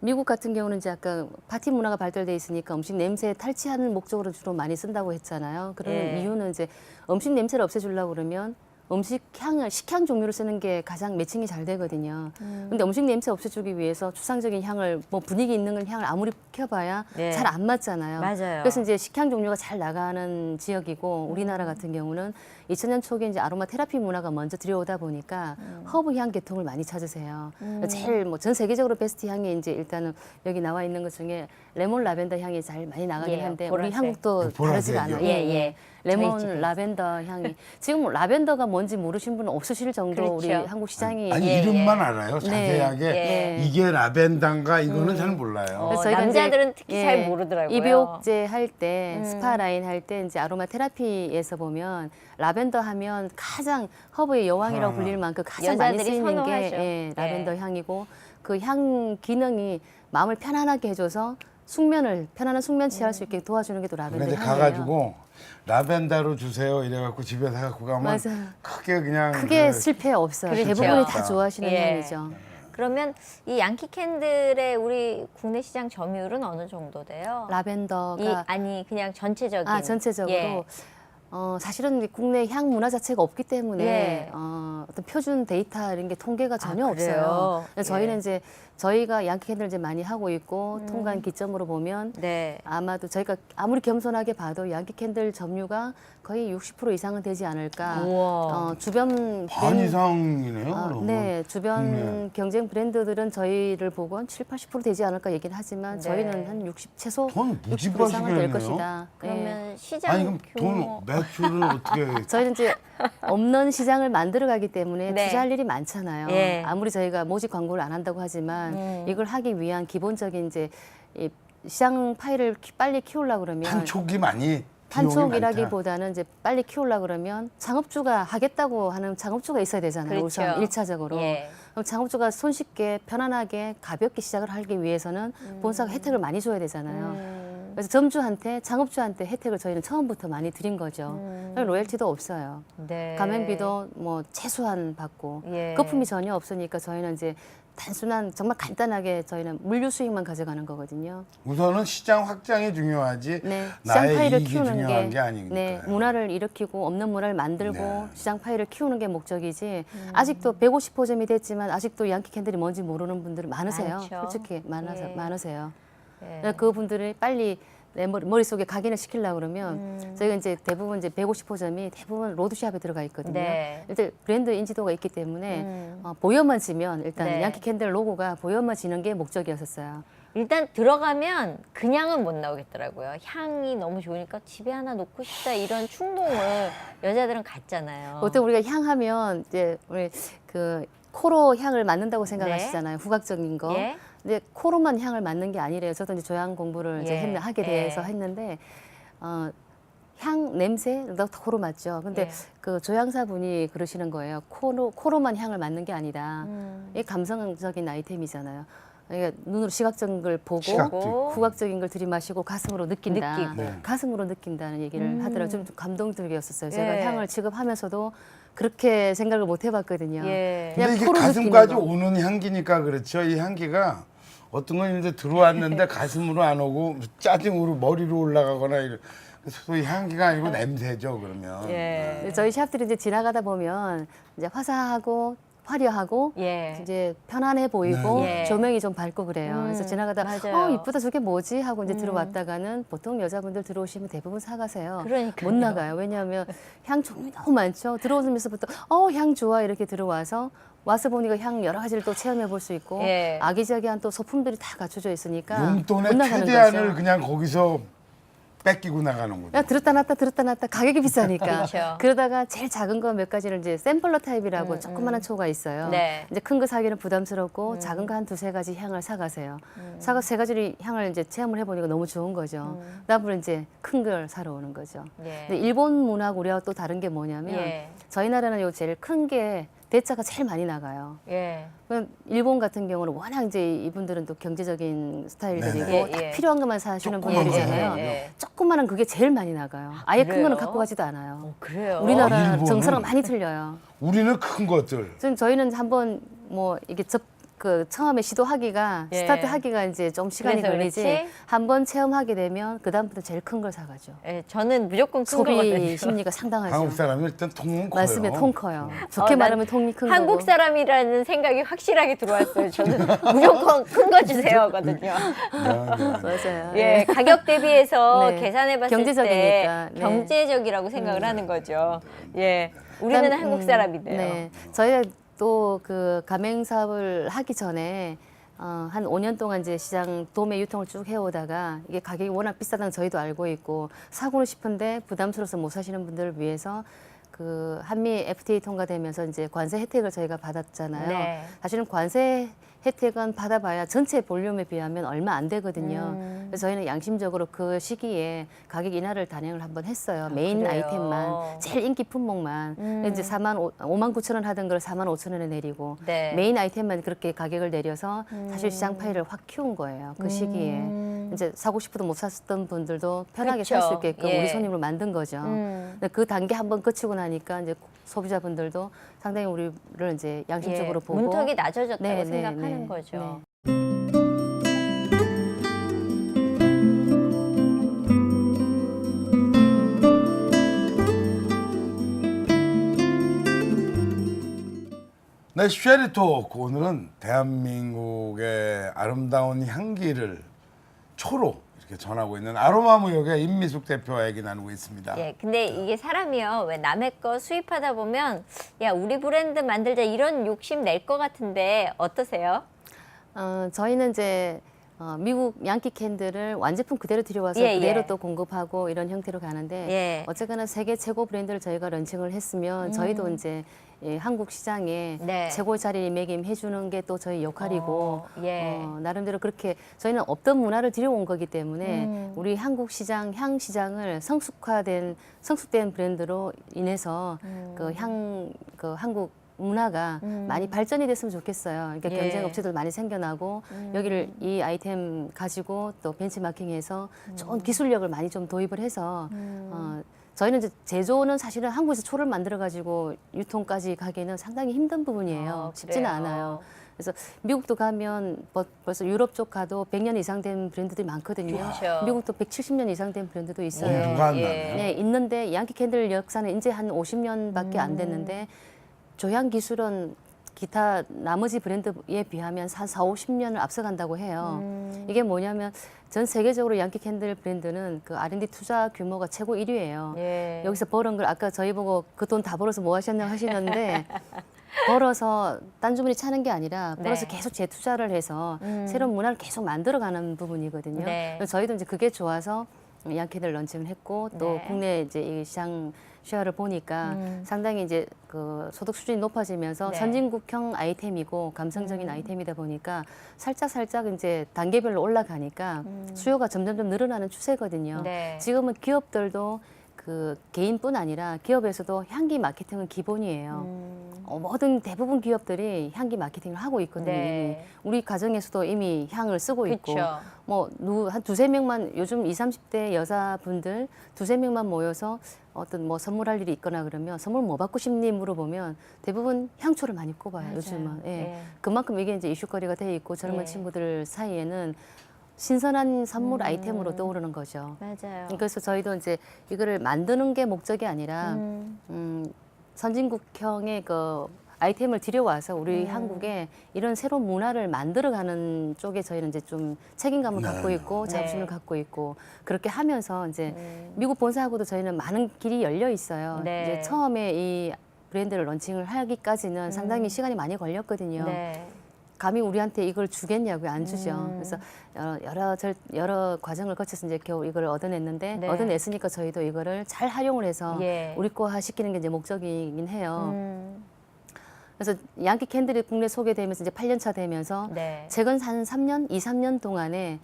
미국 같은 경우는 이제 아까 파티 문화가 발달돼 있으니까 음식 냄새 탈취하는 목적으로 주로 많이 쓴다고 했잖아요. 그런 예. 이유는 이제 음식 냄새를 없애주려고 그러면 음식 향을 식향 종류를 쓰는 게 가장 매칭이 잘 되거든요. 근데 음식 냄새 없애주기 위해서 추상적인 향을 뭐 분위기 있는 향을 아무리 켜봐야 네. 잘 안 맞잖아요. 맞아요. 그래서 이제 식향 종류가 잘 나가는 지역이고 우리나라 같은 경우는 2000년 초기에 이제 아로마 테라피 문화가 먼저 들여오다 보니까 허브 향 계통을 많이 찾으세요. 제일 뭐 전 세계적으로 베스트 향이 이제 일단은 여기 나와 있는 것 중에 레몬 라벤더 향이 잘 많이 나가긴 예, 한데 우리 보라색. 한국도 다르지가 보라색이요? 않아요. 예, 예. 저희 레몬 집에 라벤더 향이 지금 뭐 라벤더가 뭔지 모르신 분은 없으실 정도로 우리 그렇죠. 한국 시장이 아니 예, 이름만 예. 알아요. 네. 자세하게 예. 이게 라벤더인가 이거는 잘 몰라요. 그래서 저희가 남자들은 이제, 특히 잘 모르더라고요. 입욕제 할 때 스파 라인 할 때 이제 아로마 테라피에서 보면 라벤더 하면 가장 허브의 여왕이라고 불릴 만큼 가장 많이 여자들이 쓰이는 게 선호하죠. 예, 라벤더 예. 향이고 그 향 기능이 마음을 편안하게 해줘서 편안한 숙면 취할 수 있게 도와주는 게 또 라벤더 근데 향이에요. 가가지고 라벤더로 주세요 이래갖고 집에 사갖고 가면 맞아요. 크게 그냥 크게 그 실패 없어요. 그렇죠. 대부분이 다 좋아하시는 예. 향이죠. 그러면 이 양키 캔들의 우리 국내 시장 점유율은 어느 정도 돼요? 라벤더가 아니 그냥 전체적인. 전체적으로 예. 사실은 국내 향 문화 자체가 없기 때문에 예. 어떤 표준 데이터 이런 게 통계가 전혀 그래요? 없어요. 그래서 저희는 예. 이제 저희가 양키 캔들 이제 많이 하고 있고 통관 기점으로 보면 네. 아마도 저희가 아무리 겸손하게 봐도 양키 캔들 점유가 거의 60% 이상은 되지 않을까. 우와. 주변 반 브랜드- 이상이네요. 그러면. 네, 주변 국내. 경쟁 브랜드들은 저희를 보고 한 7, 80% 되지 않을까 얘기는 하지만 네. 저희는 한 60, 최소 돈 60% 무지하게 이상은 될 했네요. 것이다. 네. 그러면 시장 아니 그럼 규모. 돈 매출은 어떻게? 저희는 이제 없는 시장을 만들어가기 때문에 네. 투자할 일이 많잖아요. 예. 아무리 저희가 모집 광고를 안 한다고 하지만 이걸 하기 위한 기본적인 이제 이 시장 파일을 빨리 키우려고 그러면 판촉이 많이 판촉이라기보다는 이제 빨리 키우려고 그러면 창업주가 하겠다고 하는 창업주가 있어야 되잖아요. 그렇죠. 우선 1차적으로. 예. 그럼 창업주가 손쉽게 편안하게 가볍게 시작을 하기 위해서는 본사가 혜택을 많이 줘야 되잖아요. 그래서 점주한테 창업주한테 혜택을 저희는 처음부터 많이 드린 거죠. 로열티도 없어요. 네. 가맹비도 뭐 최소한 받고 예. 거품이 전혀 없으니까 저희는 이제 단순한 정말 간단하게 저희는 물류 수익만 가져가는 거거든요. 우선은 시장 확장이 중요하지 네, 시장 나의 파이를 이익이 키우는 중요한 게 아니니까요. 네, 문화를 일으키고 없는 문화를 만들고 네. 시장 파이를 키우는 게 목적이지. 아직도 150호점이 됐지만 아직도 양키 캔들이 뭔지 모르는 분들이 많으세요. 많죠. 솔직히 예. 많으세요. 예. 그분들이 빨리 내 머릿속에 각인을 시키려고 그러면 저희가 이제 대부분 이제 150호점이 대부분 로드샵에 들어가 있거든요. 네. 일단 브랜드 인지도가 있기 때문에 보여만 지면 일단 네. 양키 캔들 로고가 보여만 지는 게 목적이었었어요. 일단 들어가면 그냥은 못 나오겠더라고요. 향이 너무 좋으니까 집에 하나 놓고 싶다 이런 충동을 여자들은 갖잖아요. 보통 우리가 향하면 이제 우리 그 코로 향을 맡는다고 생각하시잖아요. 네. 후각적인 거. 예. 근데 코로만 향을 맡는 게 아니래요. 저도 이제 조향 공부를 이제 예. 하게 돼서 예. 했는데 향 냄새도 코로 맡죠. 근데 예. 그 조향사분이 그러시는 거예요. 코로만 향을 맡는 게 아니다. 이게 감성적인 아이템이잖아요. 그러니까 눈으로 시각적인 걸 보고 시각도 있고. 후각적인 걸 들이마시고 가슴으로 느낀다. 느끼고. 네. 가슴으로 느낀다는 얘기를 하더라고요. 좀 감동적이었었어요. 제가 예. 향을 지급하면서도 그렇게 생각을 못 해봤거든요. 예. 그냥 근데 이게 코로 가슴까지 느끼는 거. 오는 향기니까 그렇죠. 이 향기가 어떤 건 이제 들어왔는데 가슴으로 안 오고 짜증으로 머리로 올라가거나 이런 소위 향기가 아니고 냄새죠. 그러면. 예. 근데 저희 샵들이 이제 지나가다 보면 이제 화사하고 화려하고 예. 이제 편안해 보이고 네. 예. 조명이 좀 밝고 그래요. 그래서 지나가다 맞아요. 이쁘다 저게 뭐지 하고 이제 들어왔다가는 보통 여자분들 들어오시면 대부분 사가세요. 그러니까요. 못 나가요. 왜냐하면 향 종류 너무 많죠. 들어오면서부터 향 좋아 이렇게 들어와서 와서 보니까 향 여러 가지를 또 체험해 볼 수 있고 예. 아기자기한 또 소품들이 다 갖춰져 있으니까 용돈의 못 나가는 최대한을 거죠. 그냥 거기서 뺏기고 나가는 거죠. 그냥 들었다 놨다 가격이 비싸니까. 그렇죠. 그러다가 제일 작은 거 몇 가지를 이제 샘플러 타입이라고 조그마한 초가 있어요. 네. 이제 큰 거 사기는 부담스럽고 작은 거 한 두세 가지 향을 사가세요. 사가 세 가지 향을 이제 체험을 해보니까 너무 좋은 거죠. 그다음에 이제 큰 걸 사러 오는 거죠. 예. 근데 일본 문화하고 우리하고 또 다른 게 뭐냐면 예. 저희 나라는 요 제일 큰 게 대차가 제일 많이 나가요. 예. 그럼 일본 같은 경우는 워낙 이제 이분들은 또 경제적인 스타일들이고 네네. 예, 딱 예. 필요한 것만 사시는 조그만 분들이잖아요. 예, 예. 조그마한 그게 제일 많이 나가요. 아예 큰 거는 그래요? 갖고 가지도 않아요. 그래요. 우리나라 일본은? 정서랑 많이 틀려요. 우리는 큰 것들. 지금 저희는 한번 뭐 이게 처음에 시도하기가 예. 스타트하기가 이제 좀 시간이 그래서 걸리지 그렇지? 한번 체험하게 되면 그 다음부터 제일 큰 걸 사가죠. 예, 저는 무조건 큰 소비 거거든요. 심리가 상당하죠. 한국 사람이 일단 통은 커요. 말씀에 통 커요. 좋게 난 말하면 통이 큰 한국 거고. 사람이라는 생각이 확실하게 들어왔어요. 저는 무조건 큰 거 주세요거든요. 네, 네. 맞아요. 예, 가격 대비해서 네. 계산해봤을 때 경제적이니까, 네. 경제적이라고 생각을 하는 거죠. 예, 우리는 그다음, 한국 사람이네요. 네, 저희가 또 그 가맹 사업을 하기 전에 한 5년 동안 이제 시장 도매 유통을 쭉 해오다가 이게 가격이 워낙 비싸다는 저희도 알고 있고 사고는 싶은데 부담스러워서 못 사시는 분들을 위해서 그 한미 FTA 통과되면서 이제 관세 혜택을 저희가 받았잖아요. 네. 사실은 관세 혜택은 받아봐야 전체 볼륨에 비하면 얼마 안 되거든요. 그래서 저희는 양심적으로 그 시기에 가격 인하를 단행을 한번 했어요. 메인 그래요? 아이템만, 제일 인기 품목만. 이제 5만 9천 원 하던 걸 4만 5천 원에 내리고 네. 메인 아이템만 그렇게 가격을 내려서 사실 시장 파이를 확 키운 거예요. 그 시기에. 이제 사고 싶어도 못 샀던 분들도 편하게 살 수 그렇죠. 있게끔 예. 우리 손님으로 만든 거죠. 근데 그 단계 한번 거치고 나니까 이제 소비자분들도 상당히 우리를 이제 양심적으로 예, 보고 문턱이 낮아졌다고 네, 네, 생각하는 네, 거죠. 네, 쉐리토크 오늘은 대한민국의 아름다운 향기를 초로 이렇게 전하고 있는 아로마 무역의 임미숙 대표와 얘기 나누고 있습니다. 예, 근데 이게 사람이요, 왜 남의 거 수입하다 보면, 야, 우리 브랜드 만들자 이런 욕심 낼 것 같은데 어떠세요? 저희는 이제 미국 양키 캔들을 완제품 그대로 들여와서 예, 그대로 예. 또 공급하고 이런 형태로 가는데 예. 어쨌거나 세계 최고 브랜드를 저희가 런칭을 했으면 저희도 이제 한국 시장에 네. 최고 자리매김해 주는 게 또 저희 역할이고 예. 나름대로 그렇게 저희는 없던 문화를 들여온 거기 때문에 우리 한국 시장 향 시장을 성숙된 브랜드로 인해서 그 한국 문화가 많이 발전이 됐으면 좋겠어요. 그러니까 예. 경쟁 업체들 많이 생겨나고 여기를 이 아이템 가지고 또 벤치마킹해서 좋은 기술력을 많이 좀 도입을 해서 저희는 이제 제조는 사실은 한국에서 초를 만들어 가지고 유통까지 가기는 상당히 힘든 부분이에요. 쉽지는 그래요. 않아요. 그래서 미국도 가면 벌써 유럽 쪽 가도 100년 이상 된 브랜드들이 많거든요. 그렇죠. 미국도 170년 이상 된 브랜드도 있어요. 예, 누가 안 예. 나요? 네, 있는데 양키 캔들 역사는 이제 한 50년밖에 안 됐는데 조향 기술은 기타 나머지 브랜드에 비하면 한 4, 50년을 앞서간다고 해요. 이게 뭐냐면 전 세계적으로 양키 캔들 브랜드는 그 R&D 투자 규모가 최고 1위예요. 예. 여기서 벌은 걸 아까 저희 보고 그 돈 다 벌어서 뭐 하셨냐고 하시는데 벌어서 딴 주머니 차는 게 아니라 벌어서 네. 계속 재투자를 해서 새로운 문화를 계속 만들어가는 부분이거든요. 네. 그래서 저희도 이제 그게 좋아서 양키들 런칭을 했고 또 네. 국내 이제 이 시장 쉐어를 보니까 상당히 이제 그 소득 수준이 높아지면서 네. 선진국형 아이템이고 감성적인 아이템이다 보니까 살짝 이제 단계별로 올라가니까 수요가 점점점 늘어나는 추세거든요. 네. 지금은 기업들도 그 개인뿐 아니라 기업에서도 향기 마케팅은 기본이에요. 모든 대부분 기업들이 향기 마케팅을 하고 있거든요. 네. 이미. 우리 가정에서도 이미 향을 쓰고 있고 그쵸. 뭐 한 두세 명만 요즘 20, 30대 여자분들 두세 명만 모여서 어떤 뭐 선물할 일이 있거나 그러면 선물 뭐 받고 싶니 물어보면 대부분 향초를 많이 꼽아요. 맞아요. 요즘은. 예. 예. 그만큼 이게 이제 이슈거리가 돼 있고 젊은 예. 친구들 사이에는 신선한 선물 아이템으로 떠오르는 거죠. 맞아요. 그래서 저희도 이제 이거를 만드는 게 목적이 아니라 선진국형의 그 아이템을 들여와서 우리 한국에 이런 새로운 문화를 만들어가는 쪽에 저희는 이제 좀 책임감을 갖고 있고 자부심을 네. 갖고 있고 그렇게 하면서 이제 미국 본사하고도 저희는 많은 길이 열려 있어요. 네. 이제 처음에 이 브랜드를 런칭을 하기까지는 상당히 시간이 많이 걸렸거든요. 네. 감히 우리한테 이걸 주겠냐고요? 안 주죠. 그래서 여러 과정을 거쳐서 이제 겨우 이걸 얻어냈는데 네. 얻어냈으니까 저희도 이거를 잘 활용을 해서 예. 우리 거화 시키는 게 이제 목적이긴 해요. 음. 그래서 양키 캔들이 국내 소개되면서 이제 8년 차 되면서 네. 최근 한 3년, 2, 3년 동안에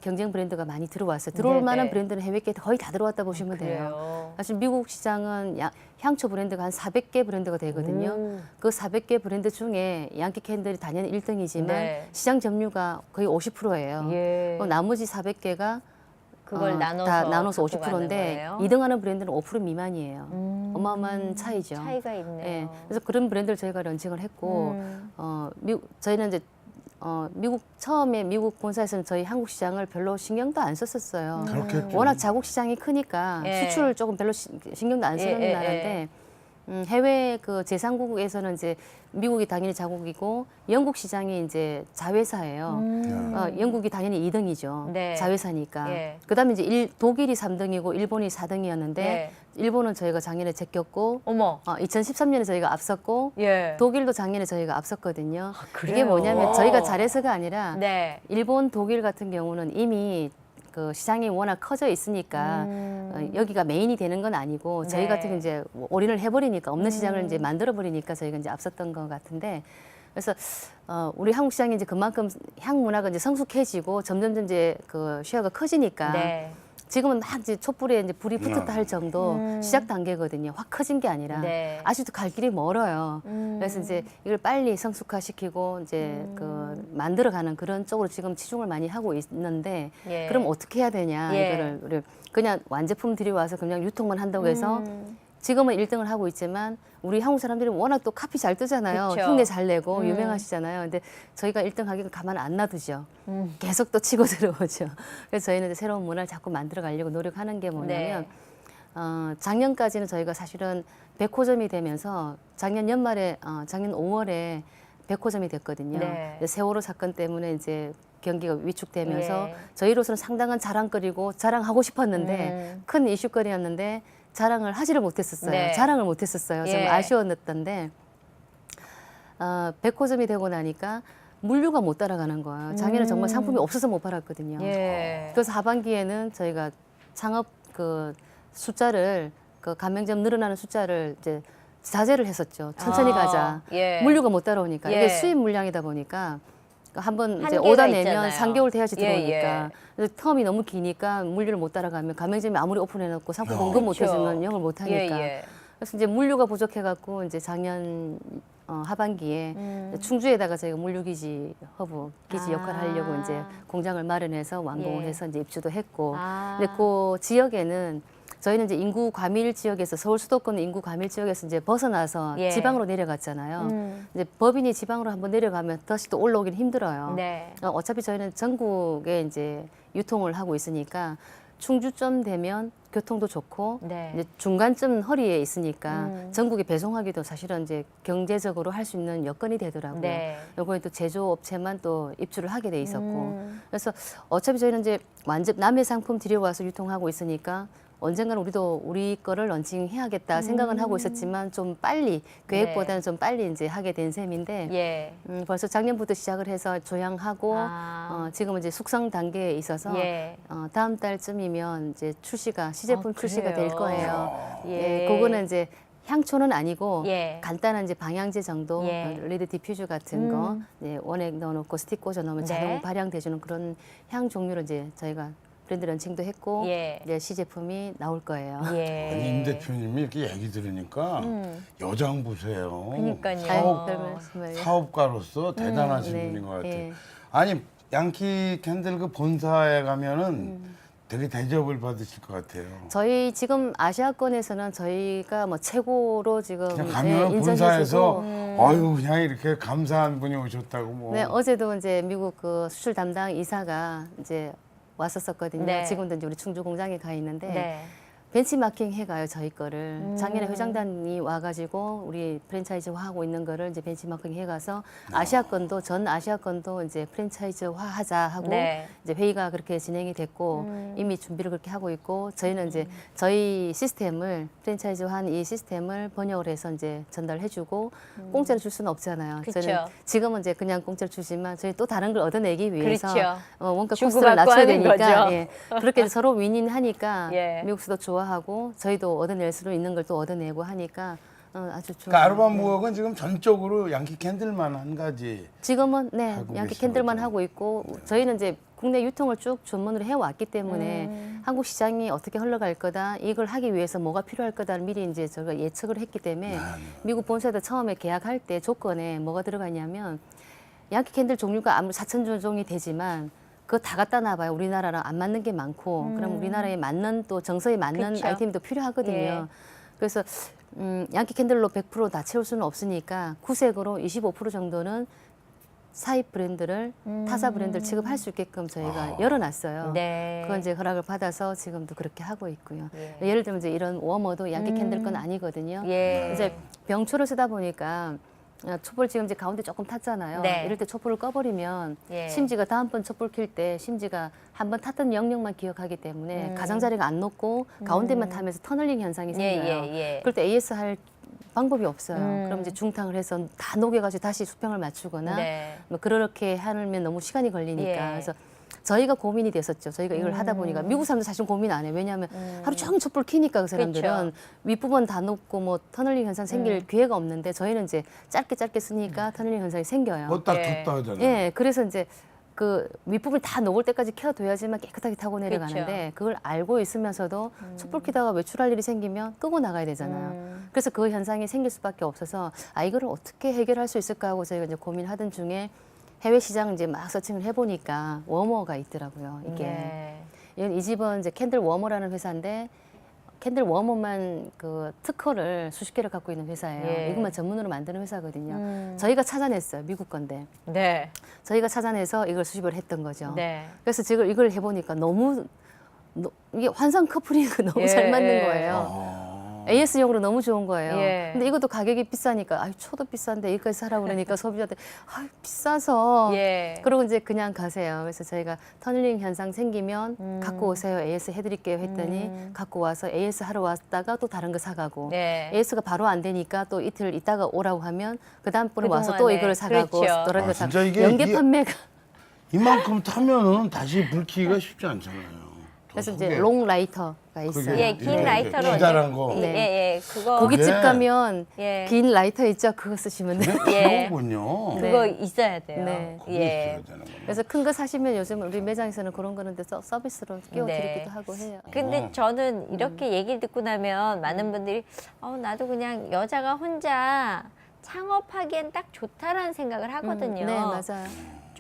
경쟁 브랜드가 많이 들어왔어요. 들어올 네, 만한 네. 브랜드는 해외께 거의 다 들어왔다 보시면 돼요. 그래요. 사실 미국 시장은 향초 브랜드가 한 400개 브랜드가 되거든요. 그 400개 브랜드 중에 양키 캔들이 단연 1등이지만 네. 시장 점유가 거의 50%예요. 예. 나머지 400개가 그걸 다 나눠서 나눠서 갖고 가는 50%인데 거예요? 2등하는 브랜드는 5% 미만이에요. 어마어마한 차이죠. 차이가 있네요. 예, 그래서 그런 브랜드를 저희가 런칭을 했고 저희는 이제 미국 처음에 미국 본사에서는 저희 한국 시장을 별로 신경도 안 썼었어요. 그렇겠죠. 워낙 자국 시장이 크니까 예. 수출을 조금 별로 신경도 안 쓰는 예, 예, 나라인데 해외 그 제3국에서는 이제 미국이 당연히 자국이고 영국 시장이 이제 자회사예요. 영국이 당연히 2등이죠. 네. 자회사니까. 예. 그다음에 이제 독일이 3등이고 일본이 4등이었는데 예. 일본은 저희가 작년에 제꼈고 어머. 2013년에 저희가 앞섰고 예. 독일도 작년에 저희가 앞섰거든요. 그래요? 이게 뭐냐면 저희가 잘해서가 아니라 네. 일본, 독일 같은 경우는 이미 그 시장이 워낙 커져 있으니까 여기가 메인이 되는 건 아니고 저희 네. 같은 경우 이제 올인을 해버리니까 없는 시장을 이제 만들어 버리니까 저희가 이제 앞섰던 것 같은데 그래서 우리 한국 시장이 이제 그만큼 향 문화가 이제 성숙해지고 점점 이제 그 쉐어가 커지니까 네. 지금은 막 이제 촛불에 이제 불이 붙었다 할 정도 시작 단계거든요. 확 커진 게 아니라 네. 아직도 갈 길이 멀어요. 그래서 이제 이걸 빨리 성숙화시키고 이제 그 만들어가는 그런 쪽으로 지금 치중을 많이 하고 있는데 예. 그럼 어떻게 해야 되냐 예. 이거를 우리 그냥 완제품 들여와서 그냥 유통만 한다고 해서 지금은 1등을 하고 있지만 우리 한국 사람들이 워낙 또 카피 잘 뜨잖아요. 그쵸. 흉내 잘 내고 유명하시잖아요. 근데 저희가 1등 하기가 가만 안 놔두죠. 계속 또 치고 들어오죠. 그래서 저희는 이제 새로운 문화를 자꾸 만들어 가려고 노력하는 게 뭐냐면 네. 작년까지는 저희가 사실은 100호점이 되면서 작년 연말에 작년 5월에 100호점이 됐거든요. 네. 근데 세월호 사건 때문에 이제 경기가 위축되면서 예. 저희로서는 상당한 자랑거리고 자랑하고 싶었는데 큰 이슈거리였는데 자랑을 하지를 못했었어요. 네. 자랑을 못했었어요. 좀 예. 아쉬웠는데 100호점이 되고 나니까 물류가 못 따라가는 거예요. 작년에 정말 상품이 없어서 못 팔았거든요. 예. 그래서 하반기에는 저희가 창업 그 숫자를 그 가맹점 늘어나는 숫자를 이제 자제를 했었죠. 천천히 가자. 예. 물류가 못 따라오니까 예. 이게 수입 물량이다 보니까 한번 이제 한계가 오다 내면 있잖아요. 3개월 돼야지 예, 들어오니까 그래서 텀이 너무 기니까 물류를 못 따라가면 가맹점이 아무리 오픈해놓고 상품 공급 못 그렇죠. 해주면 영업을 못 하니까 예. 그래서 이제 물류가 부족해갖고 이제 작년 하반기에 충주에다가 저희가 물류기지 허브 기지 역할을 하려고 이제 공장을 마련해서 완공을 예. 해서 이제 입주도 했고 아. 근데 그 지역에는 저희는 이제 인구 과밀 지역에서 서울 수도권 인구 과밀 지역에서 이제 벗어나서 예. 지방으로 내려갔잖아요. 이제 법인이 지방으로 한번 내려가면 다시 또 올라오긴 힘들어요. 네. 어차피 저희는 전국에 이제 유통을 하고 있으니까 충주점 되면 교통도 좋고 네. 이제 중간쯤 허리에 있으니까 전국에 배송하기도 사실은 이제 경제적으로 할 수 있는 여건이 되더라고요. 네. 요번에 또 제조업체만 또 입주를 하게 돼 있었고 그래서 어차피 저희는 이제 완전 남의 상품 들여와서 유통하고 있으니까 언젠가는 우리도 우리 거를 런칭해야겠다 생각은 하고 있었지만 좀 빨리 계획보다는 좀 빨리 이제 하게 된 셈인데 예. 벌써 작년부터 시작을 해서 조향하고 아. 지금은 이제 숙성 단계에 있어서 예. 다음 달쯤이면 이제 출시가 시제품 출시가 될 그래요? 거예요. 예. 그거는 이제 향초는 아니고 예. 간단한 이제 방향제 정도, 예. 레드 디퓨저 같은 거 원액 넣어놓고 스틱 꽂아놓으면 네. 자동 발향돼주는 그런 향 종류로 이제 저희가 브랜드 런칭도 했고 예. 이제 시제품이 나올 거예요. 예. 아니, 임 대표님이 이렇게 얘기 들으니까 여장 보세요. 그러니까요. 사업, 별 말씀을. 사업가로서 대단하신 네. 분인 것 같아요. 예. 아니 양키 캔들 그 본사에 가면은 되게 대접을 받으실 것 같아요. 저희 지금 아시아권에서는 저희가 뭐 최고로 지금 그냥 가면 인정해주고 본사에서 아유 그냥 이렇게 감사한 분이 오셨다고 뭐. 네, 어제도 이제 미국 그 수출 담당 이사가 이제 왔었었거든요. 네. 지금도 이제 우리 충주 공장에 가 있는데 네. 벤치마킹 해가요 저희 거를. 작년에 회장단이 와가지고 우리 프랜차이즈화 하고 있는 거를 이제 벤치마킹 해가서 아시아권도 전 아시아권도 이제 프랜차이즈화 하자 하고 네. 이제 회의가 그렇게 진행이 됐고 이미 준비를 그렇게 하고 있고 저희는 이제 저희 시스템을 프랜차이즈화한 이 시스템을 번역을 해서 이제 전달해주고 공짜로 줄 수는 없잖아요. 그쵸. 저는 지금은 이제 그냥 공짜로 주지만 저희 또 다른 걸 얻어내기 위해서 그렇죠. 원가 주고 코스트를 받고 낮춰야 하는 되니까 거죠. 예. 그렇게 해서 서로 윈윈하니까 예. 미국수도 좋아하고 저희도 얻어낼 수 있는 걸 또 얻어내고 하니까 아주 좋아요. 그러니까 아르바무역은 지금 전적으로 양키 캔들만 한 가지. 지금은 네 하고 양키 계신 캔들만 거죠. 하고 있고 저희는 이제 국내 유통을 쭉 전문으로 해왔기 때문에 한국 시장이 어떻게 흘러갈 거다 이걸 하기 위해서 뭐가 필요할 거다를 미리 이제 저희가 예측을 했기 때문에 미국 본사도 처음에 계약할 때 조건에 뭐가 들어가냐면 양키 캔들 종류가 아무리 4,000 종이 되지만 그거 다 갖다 놔봐요. 우리나라랑 안 맞는 게 많고 그럼 우리나라에 맞는 또 정서에 맞는 그쵸. 아이템도 필요하거든요. 예. 그래서 양키 캔들로 100% 다 채울 수는 없으니까 구색으로 25% 정도는 사입 브랜드를 타사 브랜드를 취급할 수 있게끔 저희가 열어놨어요. 네. 그건 이제 허락을 받아서 지금도 그렇게 하고 있고요. 예. 예를 들면 이제 이런 워머도 양키 캔들 건 아니거든요. 예. 이제 병초를 쓰다 보니까 촛불 지금 이제 가운데 조금 탔잖아요. 네. 이럴 때 촛불을 꺼버리면 예. 심지가 다음번 촛불 킬 때 심지가 한번 탔던 영역만 기억하기 때문에 가장자리가 안 높고 가운데만 타면서 터널링 현상이 생겨요. 예. 그럴 때 AS 할 방법이 없어요. 음. 그럼 이제 중탕을 해서 다 녹여가지고 다시 수평을 맞추거나 네. 뭐 그렇게 하면 너무 시간이 걸리니까 예. 그래서 저희가 고민이 됐었죠. 저희가 이걸 하다 보니까 미국 사람들 사실 고민 안 해요. 왜냐하면 하루 종일 촛불 켜니까 그 사람들은 윗부분 다 녹고 뭐 터널링 현상 생길 기회가 없는데 저희는 이제 짧게 쓰니까 터널링 현상이 생겨요. 뭐 딱 예. 뒀다 하잖아요. 예, 그래서 이제 그 윗부분 다 녹을 때까지 켜둬야지만 깨끗하게 타고 내려가는데 그걸 알고 있으면서도 촛불 켜다가 외출할 일이 생기면 끄고 나가야 되잖아요. 그래서 그 현상이 생길 수밖에 없어서 이거를 어떻게 해결할 수 있을까 하고 저희가 이제 고민하던 중에 해외 시장 이제 막 서칭을 해보니까 워머가 있더라고요. 이게 네. 이 집은 이제 캔들 워머라는 회사인데 캔들 워머만 그 특허를 수십 개를 갖고 있는 회사예요. 예. 이것만 전문으로 만드는 회사거든요. 저희가 찾아냈어요. 미국 건데. 네. 저희가 찾아내서 이걸 수집을 했던 거죠. 네. 그래서 지금 이걸 해보니까 너무 이게 환상 커플링이 너무 예, 잘 맞는 예. 거예요. AS용으로 너무 좋은 거예요. 예. 근데 이것도 가격이 비싸니까 초도 비싼데 이거까지 사라 그러니까 소비자들 비싸서 예. 그러고 이제 그냥 가세요. 그래서 저희가 터널링 현상 생기면 갖고 오세요. AS 해드릴게요 했더니 갖고 와서 AS 하러 왔다가 또 다른 거 사가고 네. AS가 바로 안 되니까 또 이틀 있다가 오라고 하면 그 다음번에 와서 또 그동안에. 이걸 사가고 그렇죠. 다른 거 진짜 사고 이게 연계 판매가 이만큼 타면은 다시 불 켜기가 쉽지 않잖아요. 더 그래서 속에 이제 롱 라이터가 있어요. 그게 예, 긴 이렇게 라이터로 기다란 거. 예, 예. 그거 고깃집 예. 가면 예. 긴 라이터 있죠? 그거 쓰시면 돼요. 예. 그거군요. 그거 있어야 돼요. 네. 그게 예. 있어야 되는구나. 그래서 큰 거 사시면 요즘 우리 매장에서는 그런 거는 서비스로 끼워드리기도 네. 하고 해요. 근데 저는 이렇게 얘기를 듣고 나면 많은 분들이 나도 그냥 여자가 혼자 창업하기엔 딱 좋다라는 생각을 하거든요. 네, 맞아요.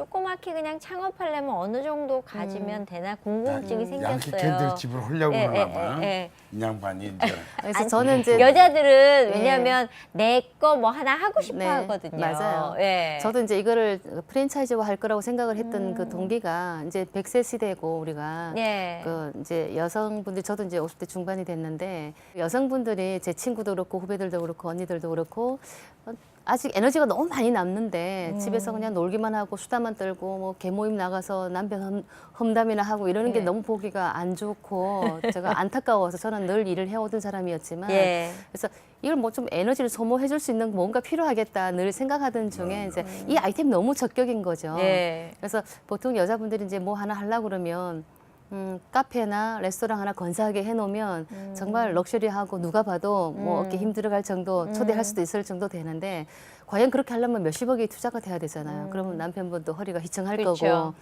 조그맣게 그냥 창업하려면 어느 정도 가지면 되나 궁금증이 양키 생겼어요. 캔들집을 하려고 예, 그러나 봐. 예. 이 양반이 이제. 그래서 아니, 저는 이제 여자들은 왜냐하면 내 거 뭐 하나 하고 싶어 네, 하거든요. 맞아요. 예. 저도 이제 이거를 프랜차이즈화 할 거라고 생각을 했던 그 동기가 이제 100세 시대고 우리가 예. 그 이제 여성분들 저도 이제 50대 중반이 됐는데 여성분들이 제 친구도 그렇고 후배들도 그렇고 언니들도 그렇고 아직 에너지가 너무 많이 남는데 집에서 그냥 놀기만 하고 수다만 떨고 뭐 개모임 나가서 남편 험담이나 하고 이러는 게 예. 너무 보기가 안 좋고 제가 안타까워서 저는 늘 일을 해오던 사람이었지만 예. 그래서 이걸 뭐 좀 에너지를 소모해 줄 수 있는 뭔가 필요하겠다 늘 생각하던 중에 이제 이 아이템 너무 적격인 거죠. 예. 그래서 보통 여자분들이 이제 뭐 하나 하려고 그러면 카페나 레스토랑 하나 건사하게 해놓으면 정말 럭셔리하고 누가 봐도 뭐 어깨 힘 들어갈 정도 초대할 수도 있을 정도 되는데 과연 그렇게 하려면 몇십억이 투자가 돼야 되잖아요. 그러면 남편분도 허리가 휘청할 그렇죠. 거고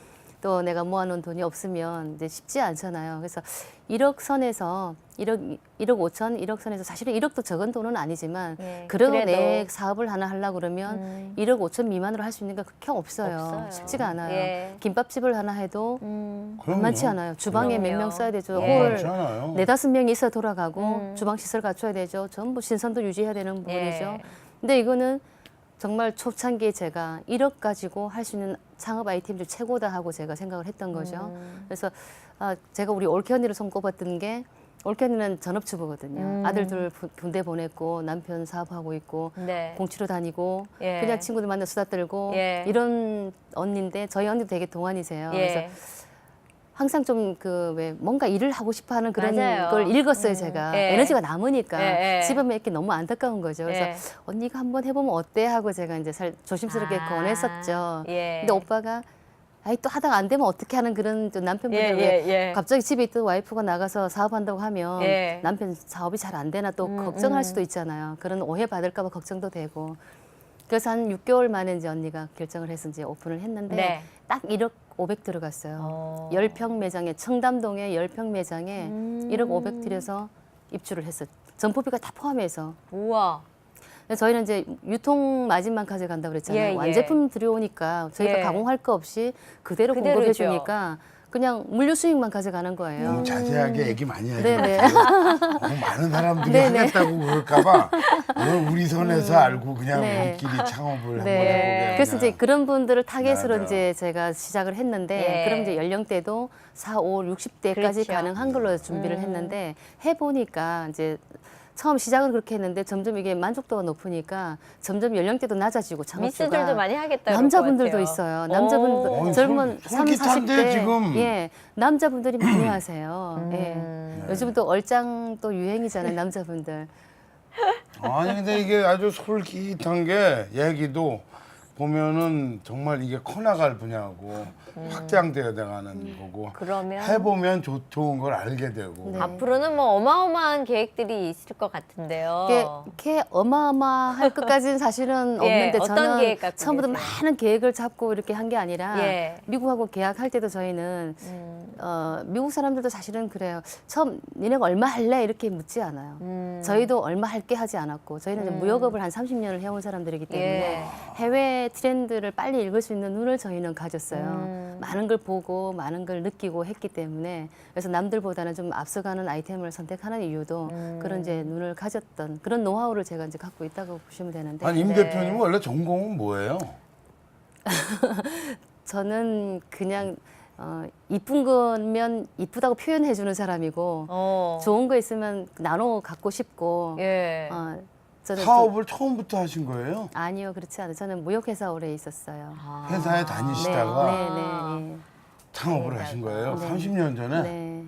또 내가 모아놓은 돈이 없으면 이제 쉽지 않잖아요. 그래서 1억 선에서 1억 5천, 1억 선에서 사실은 1억도 적은 돈은 아니지만 네, 그래도 그래도. 내 사업을 하나 하려고 그러면 1억 5천 미만으로 할 수 있는 게 그렇게 없어요. 없어요. 쉽지가 않아요. 예. 김밥집을 하나 해도 만만치 않아요. 주방에 몇 그럼요. 명 써야 되죠. 예. 홀 많지 않아요. 4-5명이 있어 돌아가고 주방 시설 갖춰야 되죠. 전부 신선도 유지해야 되는 부분이죠. 예. 근데 이거는 정말 초창기에 제가 1억 가지고 할 수 있는 창업 아이템 중 최고다 하고 제가 생각을 했던 거죠. 그래서 제가 우리 올케 언니를 손꼽았던 게 올케 언니는 전업주부거든요. 아들 둘 군대 보냈고 남편 사업하고 있고 네. 공치러 다니고 예. 그냥 친구들 만나 수다 떨고 예. 이런 언니인데 저희 언니도 되게 동안이세요. 예. 그래서 항상 좀 그 왜 뭔가 일을 하고 싶어하는 그런 맞아요. 걸 읽었어요 제가 예. 에너지가 남으니까 예, 예. 집에만 있기 너무 안타까운 거죠. 그래서 예. 언니가 한번 해보면 어때 하고 제가 이제 조심스럽게 아, 권했었죠. 예. 근데 오빠가 아이 또 하다가 안 되면 어떻게 하는 그런 또 남편분들 예, 왜 예, 예. 갑자기 집에 있던 와이프가 나가서 사업한다고 하면 예. 남편 사업이 잘 안 되나 또 걱정할 수도 있잖아요. 그런 오해 받을까 봐 걱정도 되고. 그래서 한 6개월 만에 이제 언니가 결정을 해서 이제 오픈을 했는데 네. 딱 1억 500 들어갔어요. 10평 매장에 청담동에 10평 매장에 1억 500 들여서 입주를 했어요. 점포비가 다 포함해서. 우와. 근데 저희는 이제 유통 마진만 가져간다고 그랬잖아요. 예, 예. 완제품 들여오니까 저희가 예. 가공할 거 없이 그대로 그대로죠. 공급해 주니까 그냥 물류 수익만 가져가는 거예요. 너무 자세하게 얘기 많이 하지 네네. 마세요. 너무 많은 사람들이 네네. 하겠다고 그럴까봐 이걸 우리 선에서 알고 그냥 네. 우리끼리 창업을 한번 네. 해보게. 그래서 이제 그런 분들을 타겟으로 맞아. 이제 제가 시작을 했는데 예. 그럼 이제 연령대도 4, 5, 60대까지 그렇죠. 가능한 걸로 준비를 했는데 해보니까 이제 처음 시작은 그렇게 했는데 점점 이게 만족도가 높으니까 점점 연령대도 낮아지고 창업주가 미스들도 많이 하겠다. 남자분들도 그럴 것 같아요. 있어요. 남자분들 오. 젊은 솔- 30, 솔깃한데, 40대 지금. 예 남자분들이 많이 하세요. 예. 요즘 또 얼짱 또 유행이잖아요 남자분들. 아니 근데 이게 아주 솔깃한 게 얘기도 보면은 정말 이게 커나갈 분야고 확장되어 나가는 거고 그러면 해보면 좋은 걸 알게 되고 네. 앞으로는 뭐 어마어마한 계획들이 있을 것 같은데요. 이렇게 어마어마할 것까지는 사실은 예, 없는데 어떤 저는 계획 갖고 처음부터 계세요? 많은 계획을 잡고 이렇게 한 게 아니라 예. 미국하고 계약할 때도 저희는 미국 사람들도 사실은 그래요. 처음 니네가 얼마 할래 이렇게 묻지 않아요. 저희도 얼마 할게 하지 않았고 저희는 이제 무역업을 한 30년을 해온 사람들이기 때문에 예. 해외 트렌드를 빨리 읽을 수 있는 눈을 저희는 가졌어요. 많은 걸 보고 많은 걸 느끼고 했기 때문에 그래서 남들보다는 좀 앞서가는 아이템을 선택하는 이유도 그런 이제 눈을 가졌던 그런 노하우를 제가 이제 갖고 있다고 보시면 되는데 아니 임 네. 대표님은 원래 전공은 뭐예요? 저는 그냥 이쁜 거면 이쁘다고 표현해 주는 사람이고 좋은 거 있으면 나눠 갖고 싶고 예. 저는 사업을 처음부터 하신 거예요? 아니요 그렇지 않아요. 저는 무역회사 오래 있었어요. 회사에 다니시다가 네. 창업을 하신 거예요? 네. 30년 전에? 네.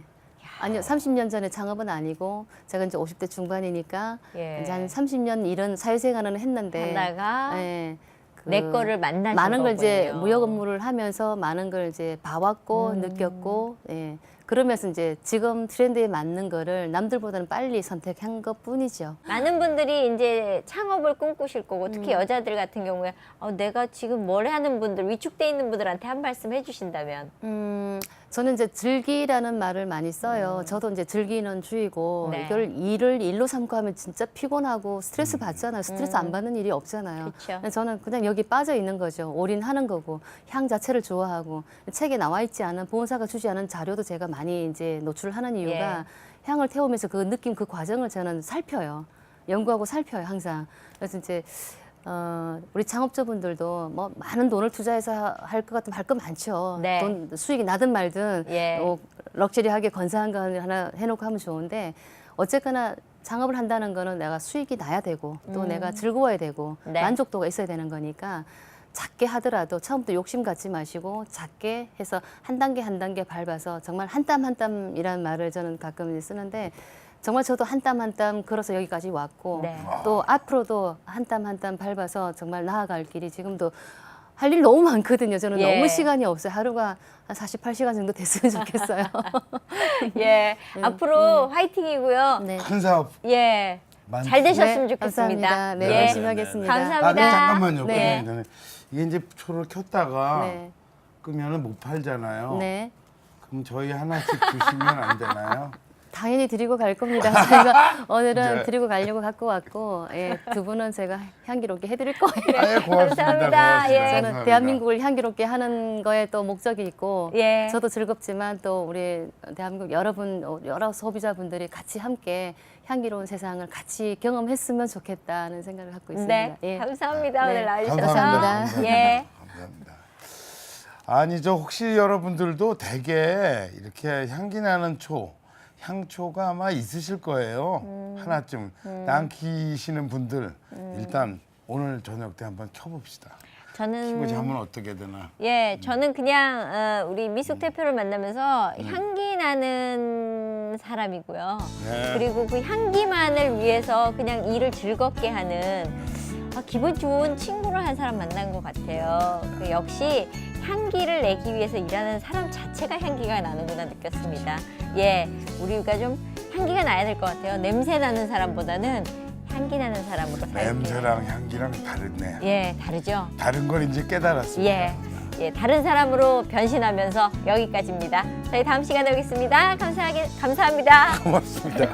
아니요, 30년 전에 창업은 아니고 제가 이제 50대 중반이니까 예. 이제 한 30년 이런 사회생활은 했는데 하다가 네, 내 거를 만나신 많은 걸 이제 거군요. 무역 업무를 하면서 많은 걸 이제 봐왔고 느꼈고 예. 그러면서 이제 지금 트렌드에 맞는 거를 남들보다는 빨리 선택한 것뿐이죠. 많은 분들이 이제 창업을 꿈꾸실 거고 특히 여자들 같은 경우에 내가 지금 뭘 하는 분들 위축돼 있는 분들한테 한 말씀 해주신다면. 저는 이제 즐기라는 말을 많이 써요. 저도 이제 즐기는 주의고 네. 이걸 일을 일로 삼고 하면 진짜 피곤하고 스트레스 받잖아요. 스트레스 안 받는 일이 없잖아요. 그쵸. 저는 그냥 여기 빠져 있는 거죠. 올인하는 거고 향 자체를 좋아하고 책에 나와 있지 않은 보온사가 주지 않은 자료도 제가 많이 이제 노출하는 이유가 향을 태우면서 그 느낌 그 과정을 저는 살펴요. 연구하고 살펴요 항상. 그래서 이제 우리 창업자분들도 뭐 많은 돈을 투자해서 할 것 같으면 할 거 많죠. 네. 돈 수익이 나든 말든 예. 럭셔리하게 건사한 거 하나 해놓고 하면 좋은데 어쨌거나 창업을 한다는 거는 내가 수익이 나야 되고 또 내가 즐거워야 되고 네. 만족도가 있어야 되는 거니까 작게 하더라도 처음부터 욕심 갖지 마시고 작게 해서 한 단계 한 단계 밟아서 정말 한 땀 한 땀이라는 말을 저는 가끔 쓰는데 정말 저도 한 땀 한 땀 걸어서 여기까지 왔고 네. 또 앞으로도 한 땀 한 땀 밟아서 정말 나아갈 길이 지금도 할 일 너무 많거든요. 저는 예. 너무 시간이 없어요. 하루가 한 48시간 정도 됐으면 좋겠어요. 예. 앞으로 화이팅이고요. 네. 큰 사업 예. 많. 잘 되셨으면 네, 좋겠습니다. 감사합니다. 네, 예. 열심히 하겠습니다. 감사합니다. 근데 잠깐만요. 네. 끝나기 전에 이게 이제 초를 켰다가 네. 끄면은 못 팔잖아요. 네. 그럼 저희 하나씩 주시면 안 되나요? 당연히 드리고 갈 겁니다. 제가 오늘은 네. 드리고 가려고 갖고 왔고 예, 두 분은 제가 향기롭게 해드릴 거예요. 아예 고맙습니다. 감사합니다. 예. 저는 감사합니다. 대한민국을 향기롭게 하는 거에 또 목적이 있고 예. 저도 즐겁지만 또 우리 대한민국 여러 소비자분들이 같이 함께 향기로운 세상을 같이 경험했으면 좋겠다는 생각을 갖고 있습니다. 네. 예. 감사합니다. 네. 오늘 나와주셔서. 감사합니다. 예. 감사합니다. 아니 저 혹시 여러분들도 되게 이렇게 향기 나는 향초가 아마 있으실 거예요. 하나쯤 남기시는 분들 일단 오늘 저녁 때 한번 켜봅시다. 켜고 자면 어떻게 되나. 예, 저는 그냥 우리 미숙 대표를 만나면서 향기 나는 사람이고요. 네. 그리고 그 향기만을 위해서 그냥 일을 즐겁게 하는 기분 좋은 친구를 한 사람 만난 것 같아요. 그 역시 향기를 내기 위해서 일하는 사람 자체가 향기가 나는구나 느꼈습니다. 예, 우리가 좀 향기가 나야 될 것 같아요. 냄새 나는 사람보다는 향기 나는 사람으로 살게요. 냄새랑 향기랑 다르네. 예, 다르죠. 다른 걸 이제 깨달았습니다. 예, 예, 다른 사람으로 변신하면서 여기까지입니다. 저희 다음 시간에 오겠습니다. 감사합니다. 고맙습니다.